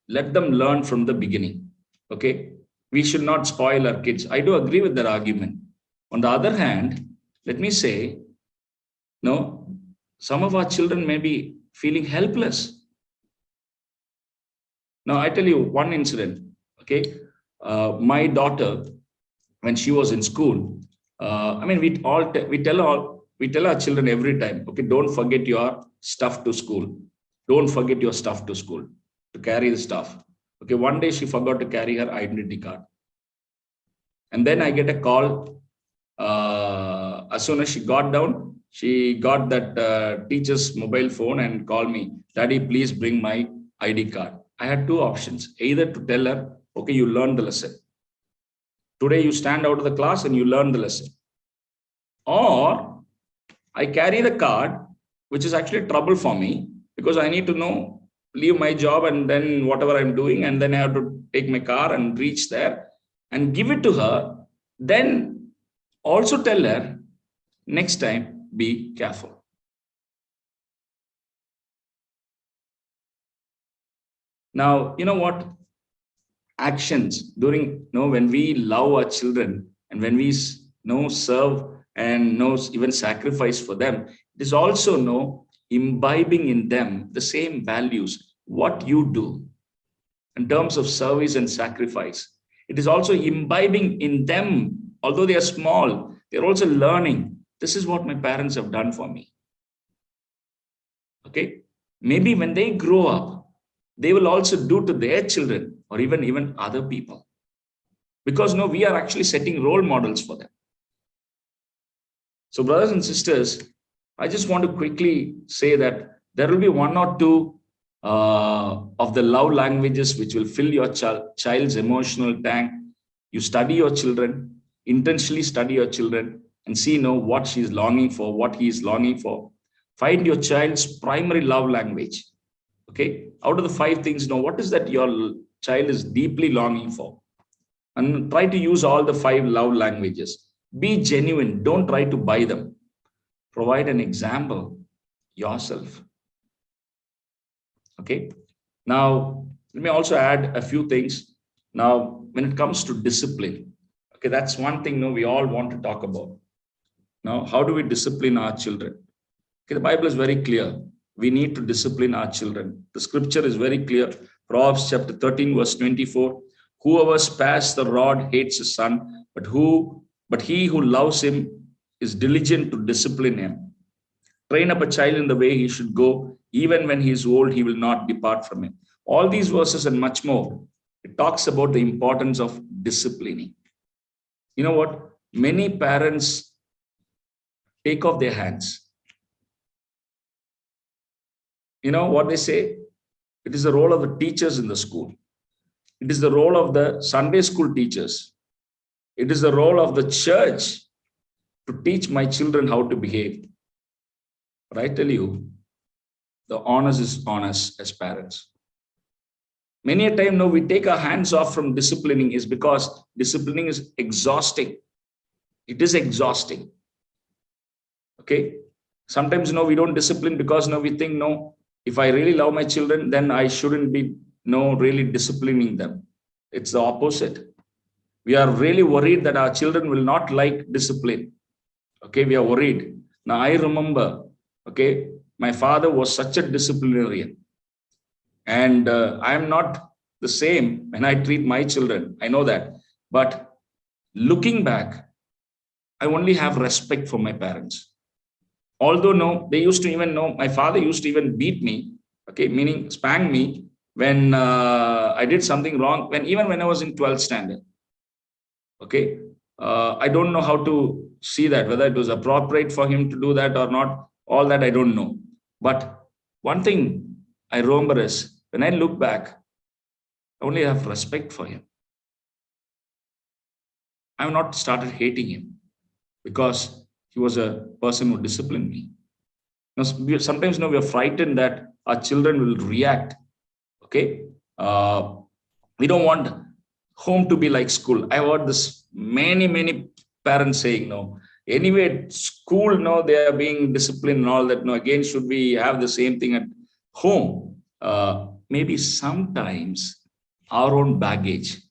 Let them learn from the beginning. Okay. We should not spoil our kids. I do agree with that argument. On the other hand, let me say, no, some of our children may be feeling helpless. Now, I tell you one incident. Okay. My daughter, when she was in school, I mean, we tell our children every time, okay, don't forget your stuff to school. Don't forget your stuff to school, to carry the stuff. Okay, one day she forgot to carry her identity card. And then I get a call. As soon as she got down, she got that teacher's mobile phone and called me, Daddy, please bring my ID card. I had two options, either to tell her, okay, you learned the lesson. Today you stand out of the class and you learn the lesson. Or I carry the card, which is actually trouble for me because I need to know, leave my job and then whatever I'm doing, and then I have to take my car and reach there and give it to her. Then also tell her, next time, be careful. Now, you know what? Actions during, when we love our children and when we serve and even sacrifice for them, it is also imbibing in them the same values. What you do in terms of service and sacrifice, it is also imbibing in them. Although they are small, they're also learning. This is what my parents have done for me. Okay, maybe when they grow up, they will also do to their children or even other people, because we are actually setting role models for them. So brothers and sisters, I just want to quickly say that there will be one or two of the love languages which will fill your child's emotional tank. You study your children, intentionally study your children and see what she is longing for, what he is longing for. Find your child's primary love language. Okay, out of the 5 things, what is that your child is deeply longing for? And try to use all the 5 love languages. Be genuine. Don't try to buy them. Provide an example yourself. Okay. Now, let me also add a few things. Now, when it comes to discipline, okay, that's one thing we all want to talk about. Now, how do we discipline our children? Okay, the Bible is very clear. We need to discipline our children. The scripture is very clear. Proverbs chapter 13, verse 24. Whoever spares the rod hates his son, but he who loves him is diligent to discipline him. Train up a child in the way he should go. Even when he is old, he will not depart from it. All these verses and much more, it talks about the importance of disciplining. You know what? Many parents take off their hands. You know what they say? It is the role of the teachers in the school. It is the role of the Sunday school teachers. It is the role of the church to teach my children how to behave. But I tell you, the onus is on us as parents. Many a time, we take our hands off from disciplining is because disciplining is exhausting. It is exhausting. Okay. Sometimes, we don't discipline because we think, if I really love my children, then I shouldn't be really disciplining them. It's the opposite. We are really worried that our children will not like discipline. Okay, we are worried. Now, I remember, okay, my father was such a disciplinarian. And I am not the same when I treat my children. I know that. But looking back, I only have respect for my parents. Although, they used to even my father used to even beat me, okay, meaning spank me when I did something wrong, even when I was in 12th standard. Okay, I don't know how to see that, whether it was appropriate for him to do that or not. All that I don't know. But one thing I remember is when I look back, I only have respect for him. I have not started hating him because he was a person who disciplined me. Sometimes we are frightened that our children will react. Okay, we don't want home to be like school. I heard this many parents saying, no, anyway, school, no, they are being disciplined and all that. No, again, should we have the same thing at home? Maybe sometimes our own baggage.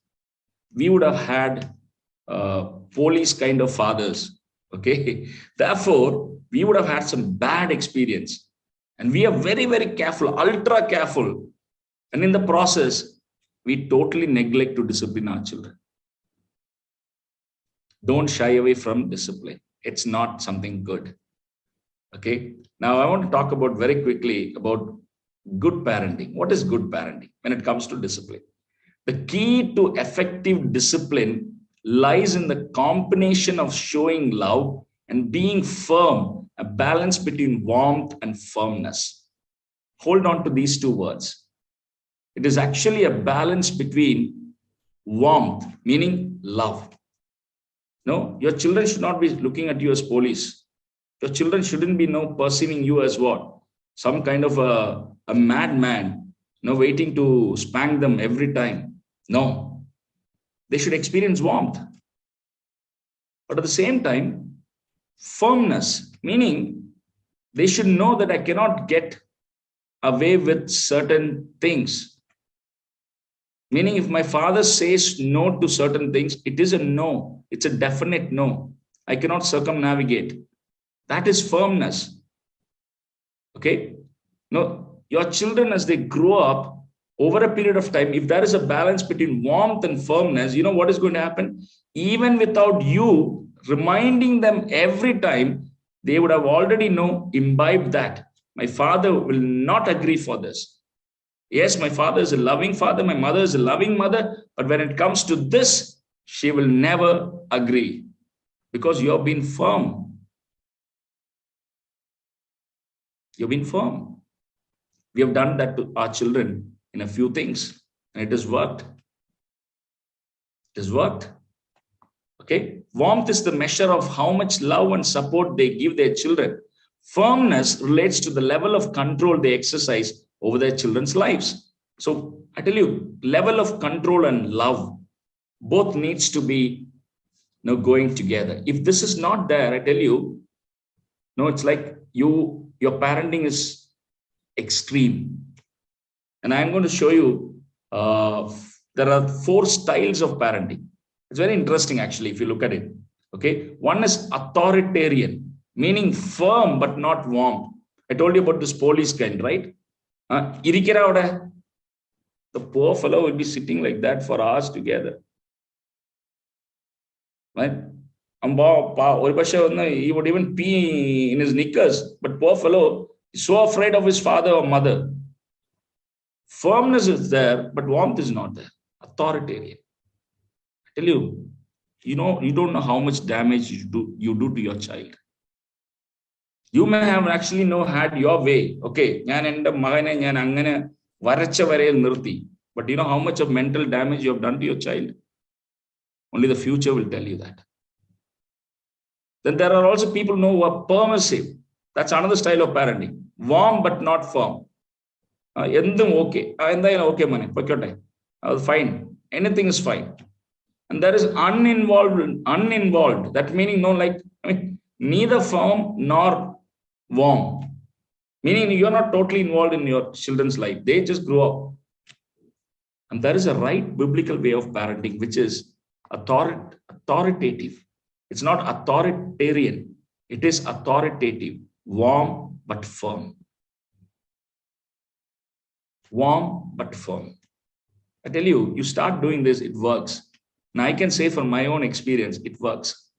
We would have had police kind of fathers. Okay, therefore, we would have had some bad experience. And we are very careful, ultra careful. And in the process, we totally neglect to discipline our children. Don't shy away from discipline. It's not something good. Okay. Now I want to talk about very quickly about good parenting. What is good parenting when it comes to discipline? The key to effective discipline lies in the combination of showing love and being firm, a balance between warmth and firmness. Hold on to these two words. It is actually a balance between warmth, meaning love. No, your children should not be looking at you as police. Your children shouldn't be perceiving you as what? Some kind of a madman, waiting to spank them every time. No, they should experience warmth. But at the same time, firmness, meaning they should know that I cannot get away with certain things. Meaning, if my father says no to certain things, it is a no. It's a definite no. I cannot circumnavigate. That is firmness. Okay? No, your children, as they grow up, over a period of time, if there is a balance between warmth and firmness, you know what is going to happen? Even without you reminding them every time, they would have already imbibed that. My father will not agree for this. Yes, my father is a loving father, my mother is a loving mother, but when it comes to this, she will never agree because you have been firm. You've been firm. We have done that to our children in a few things, and it has worked. It has worked. Okay. Warmth is the measure of how much love and support they give their children. Firmness relates to the level of control they exercise over their children's lives. So I tell you, level of control and love, both needs to be going together. If this is not there, I tell you, it's like your parenting is extreme. And I'm going to show you, there are 4 styles of parenting. It's very interesting, actually, if you look at it. Okay. One is authoritarian, meaning firm, but not warm. I told you about this police kind, right? The poor fellow will be sitting like that for hours together. Right? He would even pee in his knickers, but poor fellow is so afraid of his father or mother. Firmness is there, but warmth is not there. Authoritarian. I tell you, you don't know how much damage you do to your child. You may have actually had your way. Okay, but you know how much of mental damage you have done to your child? Only the future will tell you that. Then there are also people who are permissive. That's another style of parenting. Warm but not firm. Okay. Okay, man. Fine. Anything is fine. And there is uninvolved. That meaning neither firm nor warm. Meaning you're not totally involved in your children's life. They just grow up. And there is a right biblical way of parenting, which is authoritative. It's not authoritarian. It is authoritative, warm but firm. Warm but firm. I tell you, you start doing this, it works. Now I can say from my own experience, it works.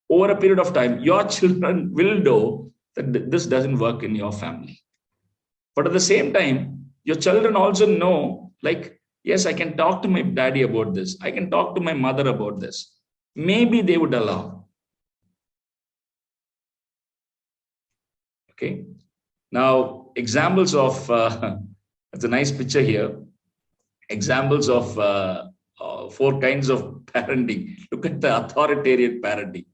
Over a period of time, your children will know that this doesn't work in your family. But at the same time, your children also know, yes, I can talk to my daddy about this. I can talk to my mother about this. Maybe they would allow. Okay. Now, examples of, it's a nice picture here. Examples of 4 kinds of parenting. Look at the authoritarian parenting.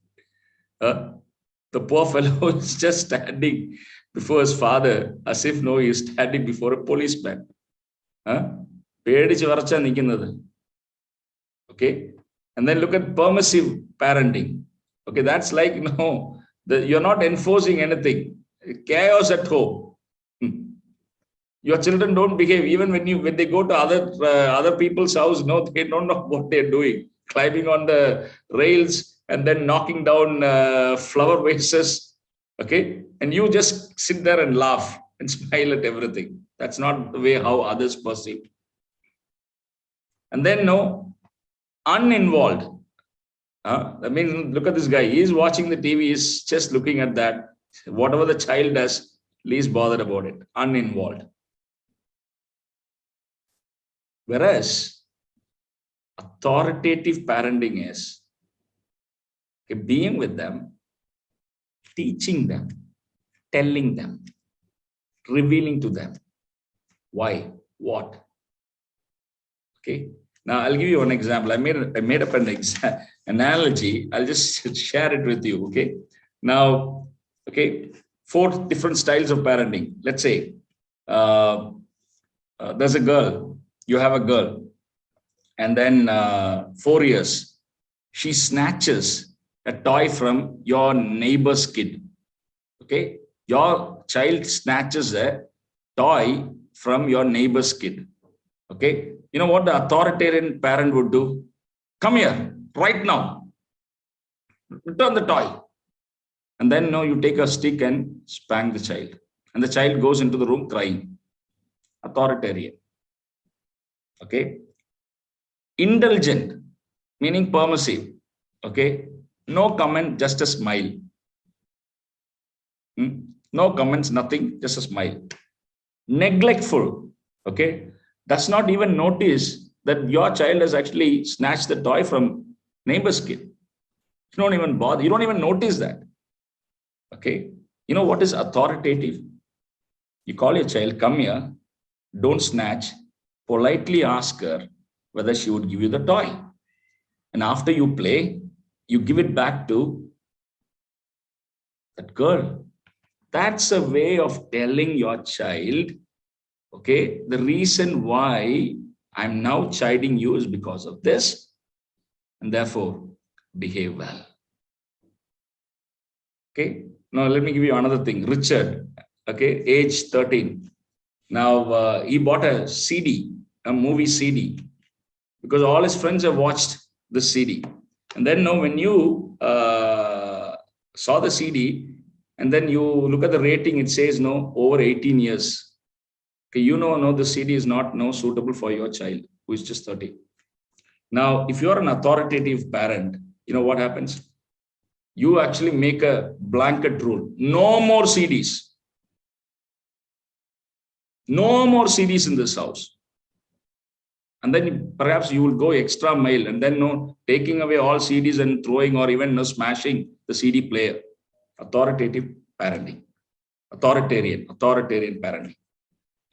The poor fellow is just standing before his father, as if no, he is standing before a policeman. Okay. And then look at permissive parenting. Okay, that's like, no, you're not enforcing anything. Chaos at home. Your children don't behave even when they go to other people's house. No, they don't know what they're doing, climbing on the rails and then knocking down flower vases. Okay, and you just sit there and laugh and smile at everything. That's not the way how others perceive. And then no, uninvolved. I mean, look at this guy. He's watching the TV. He's just looking at that. Whatever the child does, least bothered about it. Uninvolved. Whereas authoritative parenting is being with them, teaching them, telling them, revealing to them why, what. Okay. Now I'll give you one example. I made up an analogy. I'll just share it with you. Okay. Now, okay, 4 different styles of parenting. Let's say there's a girl. You have a girl, and then 4 years, she snatches a toy from your neighbor's kid. Okay, your child snatches a toy from your neighbor's kid. Okay, you know what the authoritarian parent would do? Come here right now, return the toy. And then no, you take a stick and spank the child, and the child goes into the room crying. Authoritarian. Okay. Indulgent, meaning permissive. Okay. No comment, just a smile. No comments, nothing, just a smile. Neglectful. Okay. Does not even notice that your child has actually snatched the toy from neighbor's kid. You don't even bother. You don't even notice that. Okay. You know what is authoritative? You call your child, come here, don't snatch. Politely ask her whether she would give you the toy. And after you play, you give it back to that girl. That's a way of telling your child, okay, the reason why I'm now chiding you is because of this, and therefore behave well. Okay, now let me give you another thing. Richard, okay, age 13. Now he bought a CD, a movie CD, because all his friends have watched the CD. And then now when you saw the CD, and then you look at the rating, it says no, over 18 years. Okay, you know, the CD is not suitable for your child who is just 30. Now, if you're an authoritative parent, you know what happens? You actually make a blanket rule. No more CDs. No more CDs in this house. And then perhaps you will go extra mile and then taking away all CDs and throwing or even smashing the CD player. Authoritative parenting. Authoritarian parenting.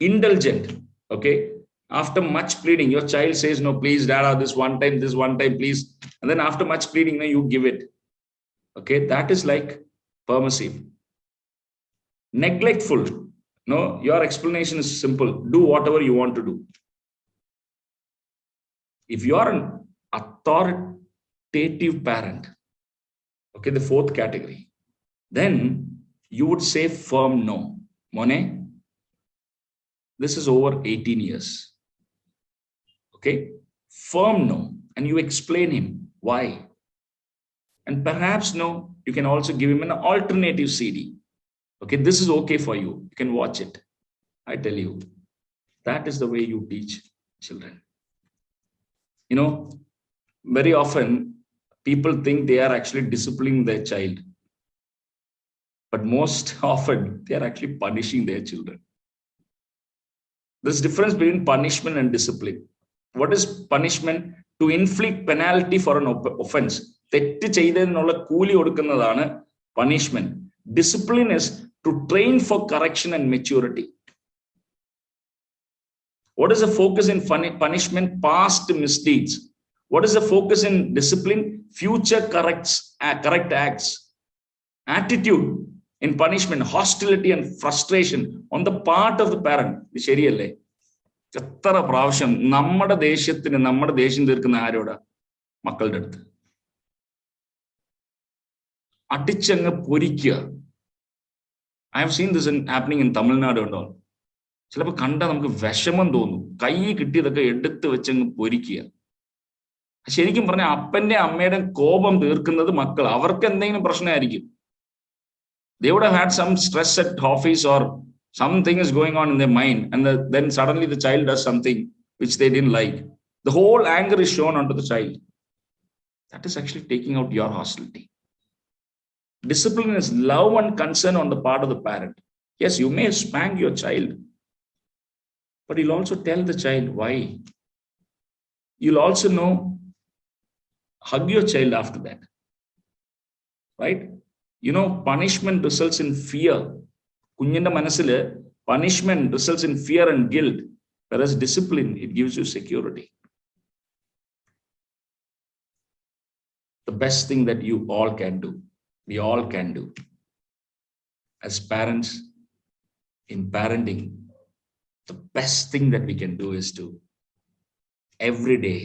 Indulgent. Okay. After much pleading, your child says, no, please, Dada, this one time, please. And then after much pleading, you give it. Okay. That is like permissive. Neglectful. No, your explanation is simple. Do whatever you want to do. If you are an authoritative parent, okay, the 4th category, then you would say firm no. Monet, this is over 18 years. Okay, firm no. And you explain him why. And perhaps no, you can also give him an alternative CD. Okay, this is okay for you. You can watch it. I tell you, that is the way you teach children. You know, very often people think they are actually disciplining their child. But most often they are actually punishing their children. There's a difference between punishment and discipline. What is punishment? To inflict penalty for an offense. Punishment. Discipline is to train for correction and maturity. What is the focus in punishment? Past misdeeds. What is the focus in discipline? Future correct acts. Attitude. in punishment, hostility and frustration on the part of the parent. ഇത് ശരിയല്ലേ? എത്ര പ്രാവശ്യം നമ്മുടെ ദേഷ്യം തീർക്കുന്ന ആരോടാ? മക്കളുടെ അടുത്ത് അടിച്ചങ്ങ് പൊരിക്കുക. I have seen this happening in Tamil Nadu ഉണ്ടോ? ചിലപ്പോൾ കണ്ടാൽ നമുക്ക് വിഷമം തോന്നും. കൈ കിട്ടിയതൊക്കെ എടുത്ത് വെച്ചങ്ങ് പൊരിക്കുക. ശരിക്കും പറഞ്ഞാൽ അപ്പന്റെ അമ്മയുടെ കോപം തീർക്കുന്നത് മക്കൾ. അവർക്ക് എന്തെങ്കിലും പ്രശ്നമായിരിക്കും. They would have had some stress at office or something is going on in their mind, and then suddenly the child does something which they didn't like. The whole anger is shown onto the child. That is actually taking out your hostility. Discipline is love and concern on the part of the parent. Yes, you may spank your child, but you'll also tell the child why. You'll also hug your child after that. Right? Punishment results in fear. കുഞ്ഞിന്റെ മനസ്സില് punishment results in fear and guilt, whereas discipline, it gives you security. The best thing that you all can do, we all can do as parents in parenting, the best thing that we can do is to every day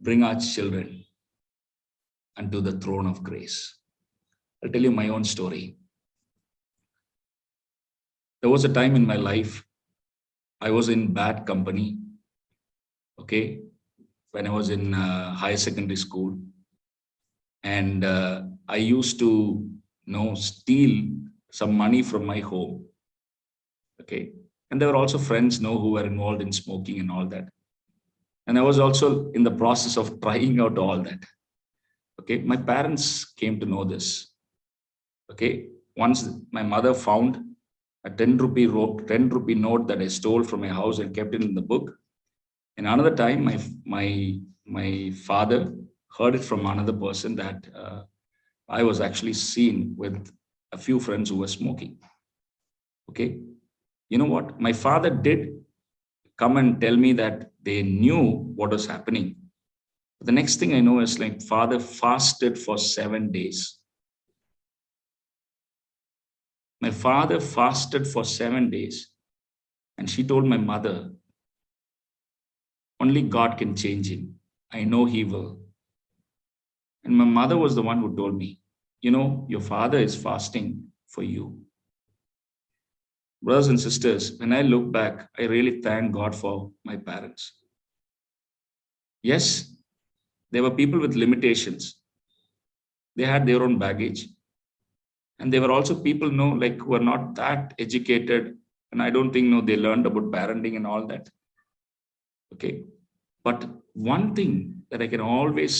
bring our children unto the throne of grace. I'll tell you my own story. There was a time in my life I was in bad company, okay, when I was in higher secondary school, and I used to steal some money from my home, okay, and there were also friends who were involved in smoking and all that, and I was also in the process of trying out all that. Okay, my parents came to know this. Okay, once my mother found a 10 rupee note that I stole from my house and kept it in the book. And another time, my father heard it from another person that I was actually seen with a few friends who were smoking. Okay, you know what? My father did come and tell me that they knew what was happening. But the next thing I know is like father fasted for 7 days. My father fasted for 7 days, and she told my mother, only God can change him. I know he will. And my mother was the one who told me, your father is fasting for you. Brothers and sisters, when I look back, I really thank God for my parents. Yes, there were people with limitations. They had their own baggage. And there were also people, who are not that educated. And I don't think, they learned about parenting and all that. Okay. But one thing that I can always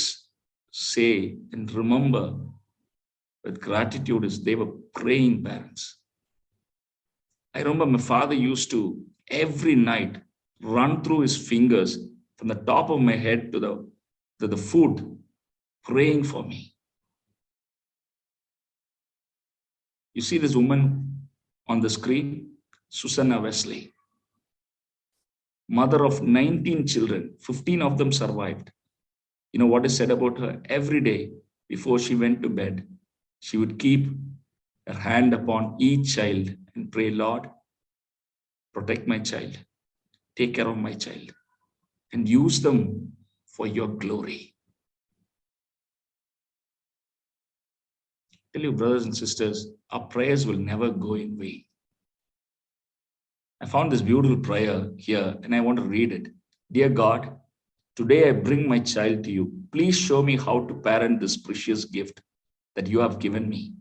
say and remember with gratitude is they were praying parents. I remember my father used to every night run through his fingers from the top of my head to the foot, praying for me. You see this woman on the screen, Susanna Wesley, mother of 19 children, 15 of them survived. You know what is said about her? Every day before she went to bed, she would keep her hand upon each child and pray, Lord, protect my child, take care of my child, and use them for your glory. I tell you, brothers and sisters, our prayers will never go in vain. I found this beautiful prayer here, and I want to read it. Dear God, today I bring my child to you. Please show me how to parent this precious gift that you have given me.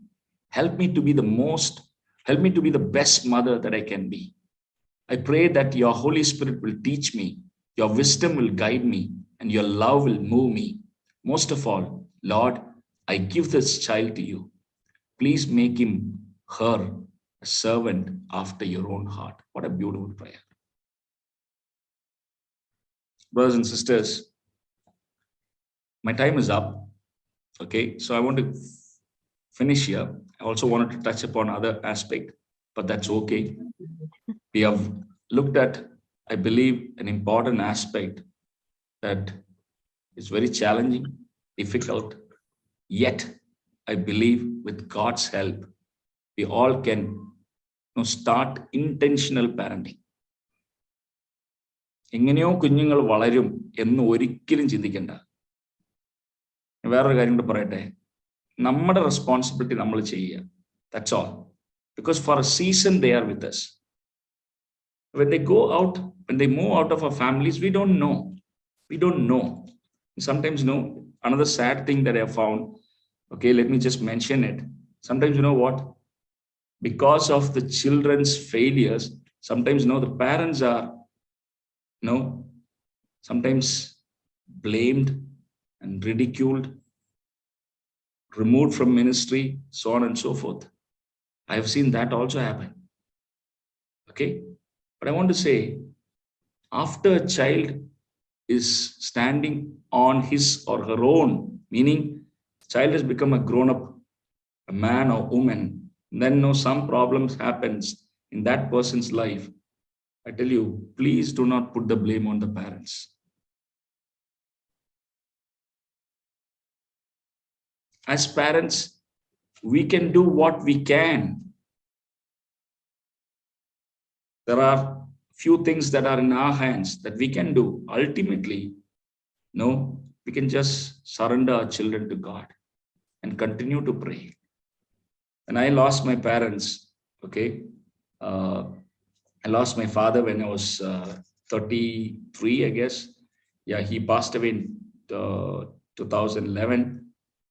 Help me to be the best mother that I can be. I pray that your Holy Spirit will teach me, your wisdom will guide me, and your love will move me. Most of all, Lord, I give this child to you. Please make her a servant after your own heart. What a beautiful prayer. Brothers and sisters, my time is up. Okay, so I want to finish here. I also wanted to touch upon other aspect, but that's okay. We have looked at, I believe, an important aspect that is very challenging, difficult, yet I believe with God's help, we all can start intentional parenting. എങ്ങനെയോ കുഞ്ഞുങ്ങൾ വളരും എന്ന് ഒരിക്കലും ചിന്തിക്കണ്ട. വേറൊരു കാര്യം കൂടെ പറയട്ടെ, നമ്മുടെ റെസ്പോൺസിബിലിറ്റി നമ്മൾ ചെയ്യുക. That's all. Because for a season they are with us. When they go out, when they move out of our families, we don't know. We don't know. Sometimes, another sad thing that I have found, okay, let me just mention it. Sometimes, you know what? Because of the children's failures, sometimes, the parents are, sometimes blamed and ridiculed, removed from ministry, so on and so forth. I have seen that also happen. Okay? But I want to say, after a child is standing on his or her own, meaning child has become a grown-up, a man or woman, then some problems happens in that person's life. I tell you, please do not put the blame on the parents. As parents, we can do what we can. There are few things that are in our hands that we can do. Ultimately, we can just surrender our children to God and continue to pray. When I lost my parents, okay, I lost my father when I was 33, I guess. Yeah, he passed away in 2011.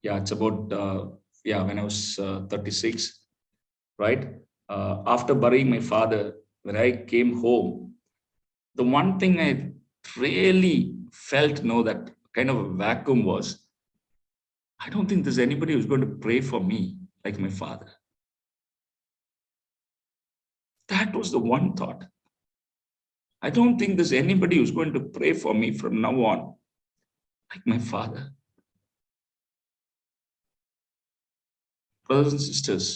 Yeah, it's about, when I was 36, right? After burying my father, when I came home, the one thing I really felt, that kind of a vacuum was, I don't think there's anybody who's going to pray for me like my father. That was the one thought. I don't think there's anybody who's going to pray for me from now on like my father. Brothers and sisters,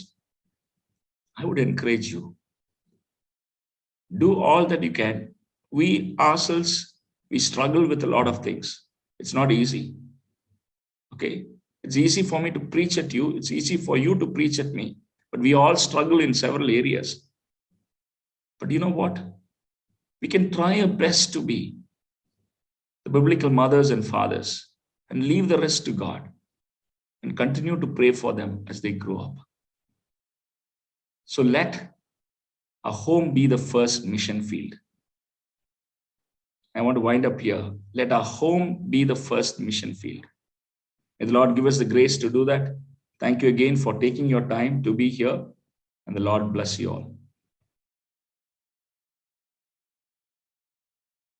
I would encourage you, do all that you can. We ourselves, we struggle with a lot of things. It's not easy. Okay? It's easy for me to preach at you. It's easy for you to preach at me. But we all struggle in several areas. But you know what? We can try our best to be the biblical mothers and fathers and leave the rest to God and continue to pray for them as they grow up. So let our home be the first mission field. I want to wind up here. Let our home be the first mission field. May the Lord give us the grace to do that. Thank you again for taking your time to be here, and the Lord bless you all.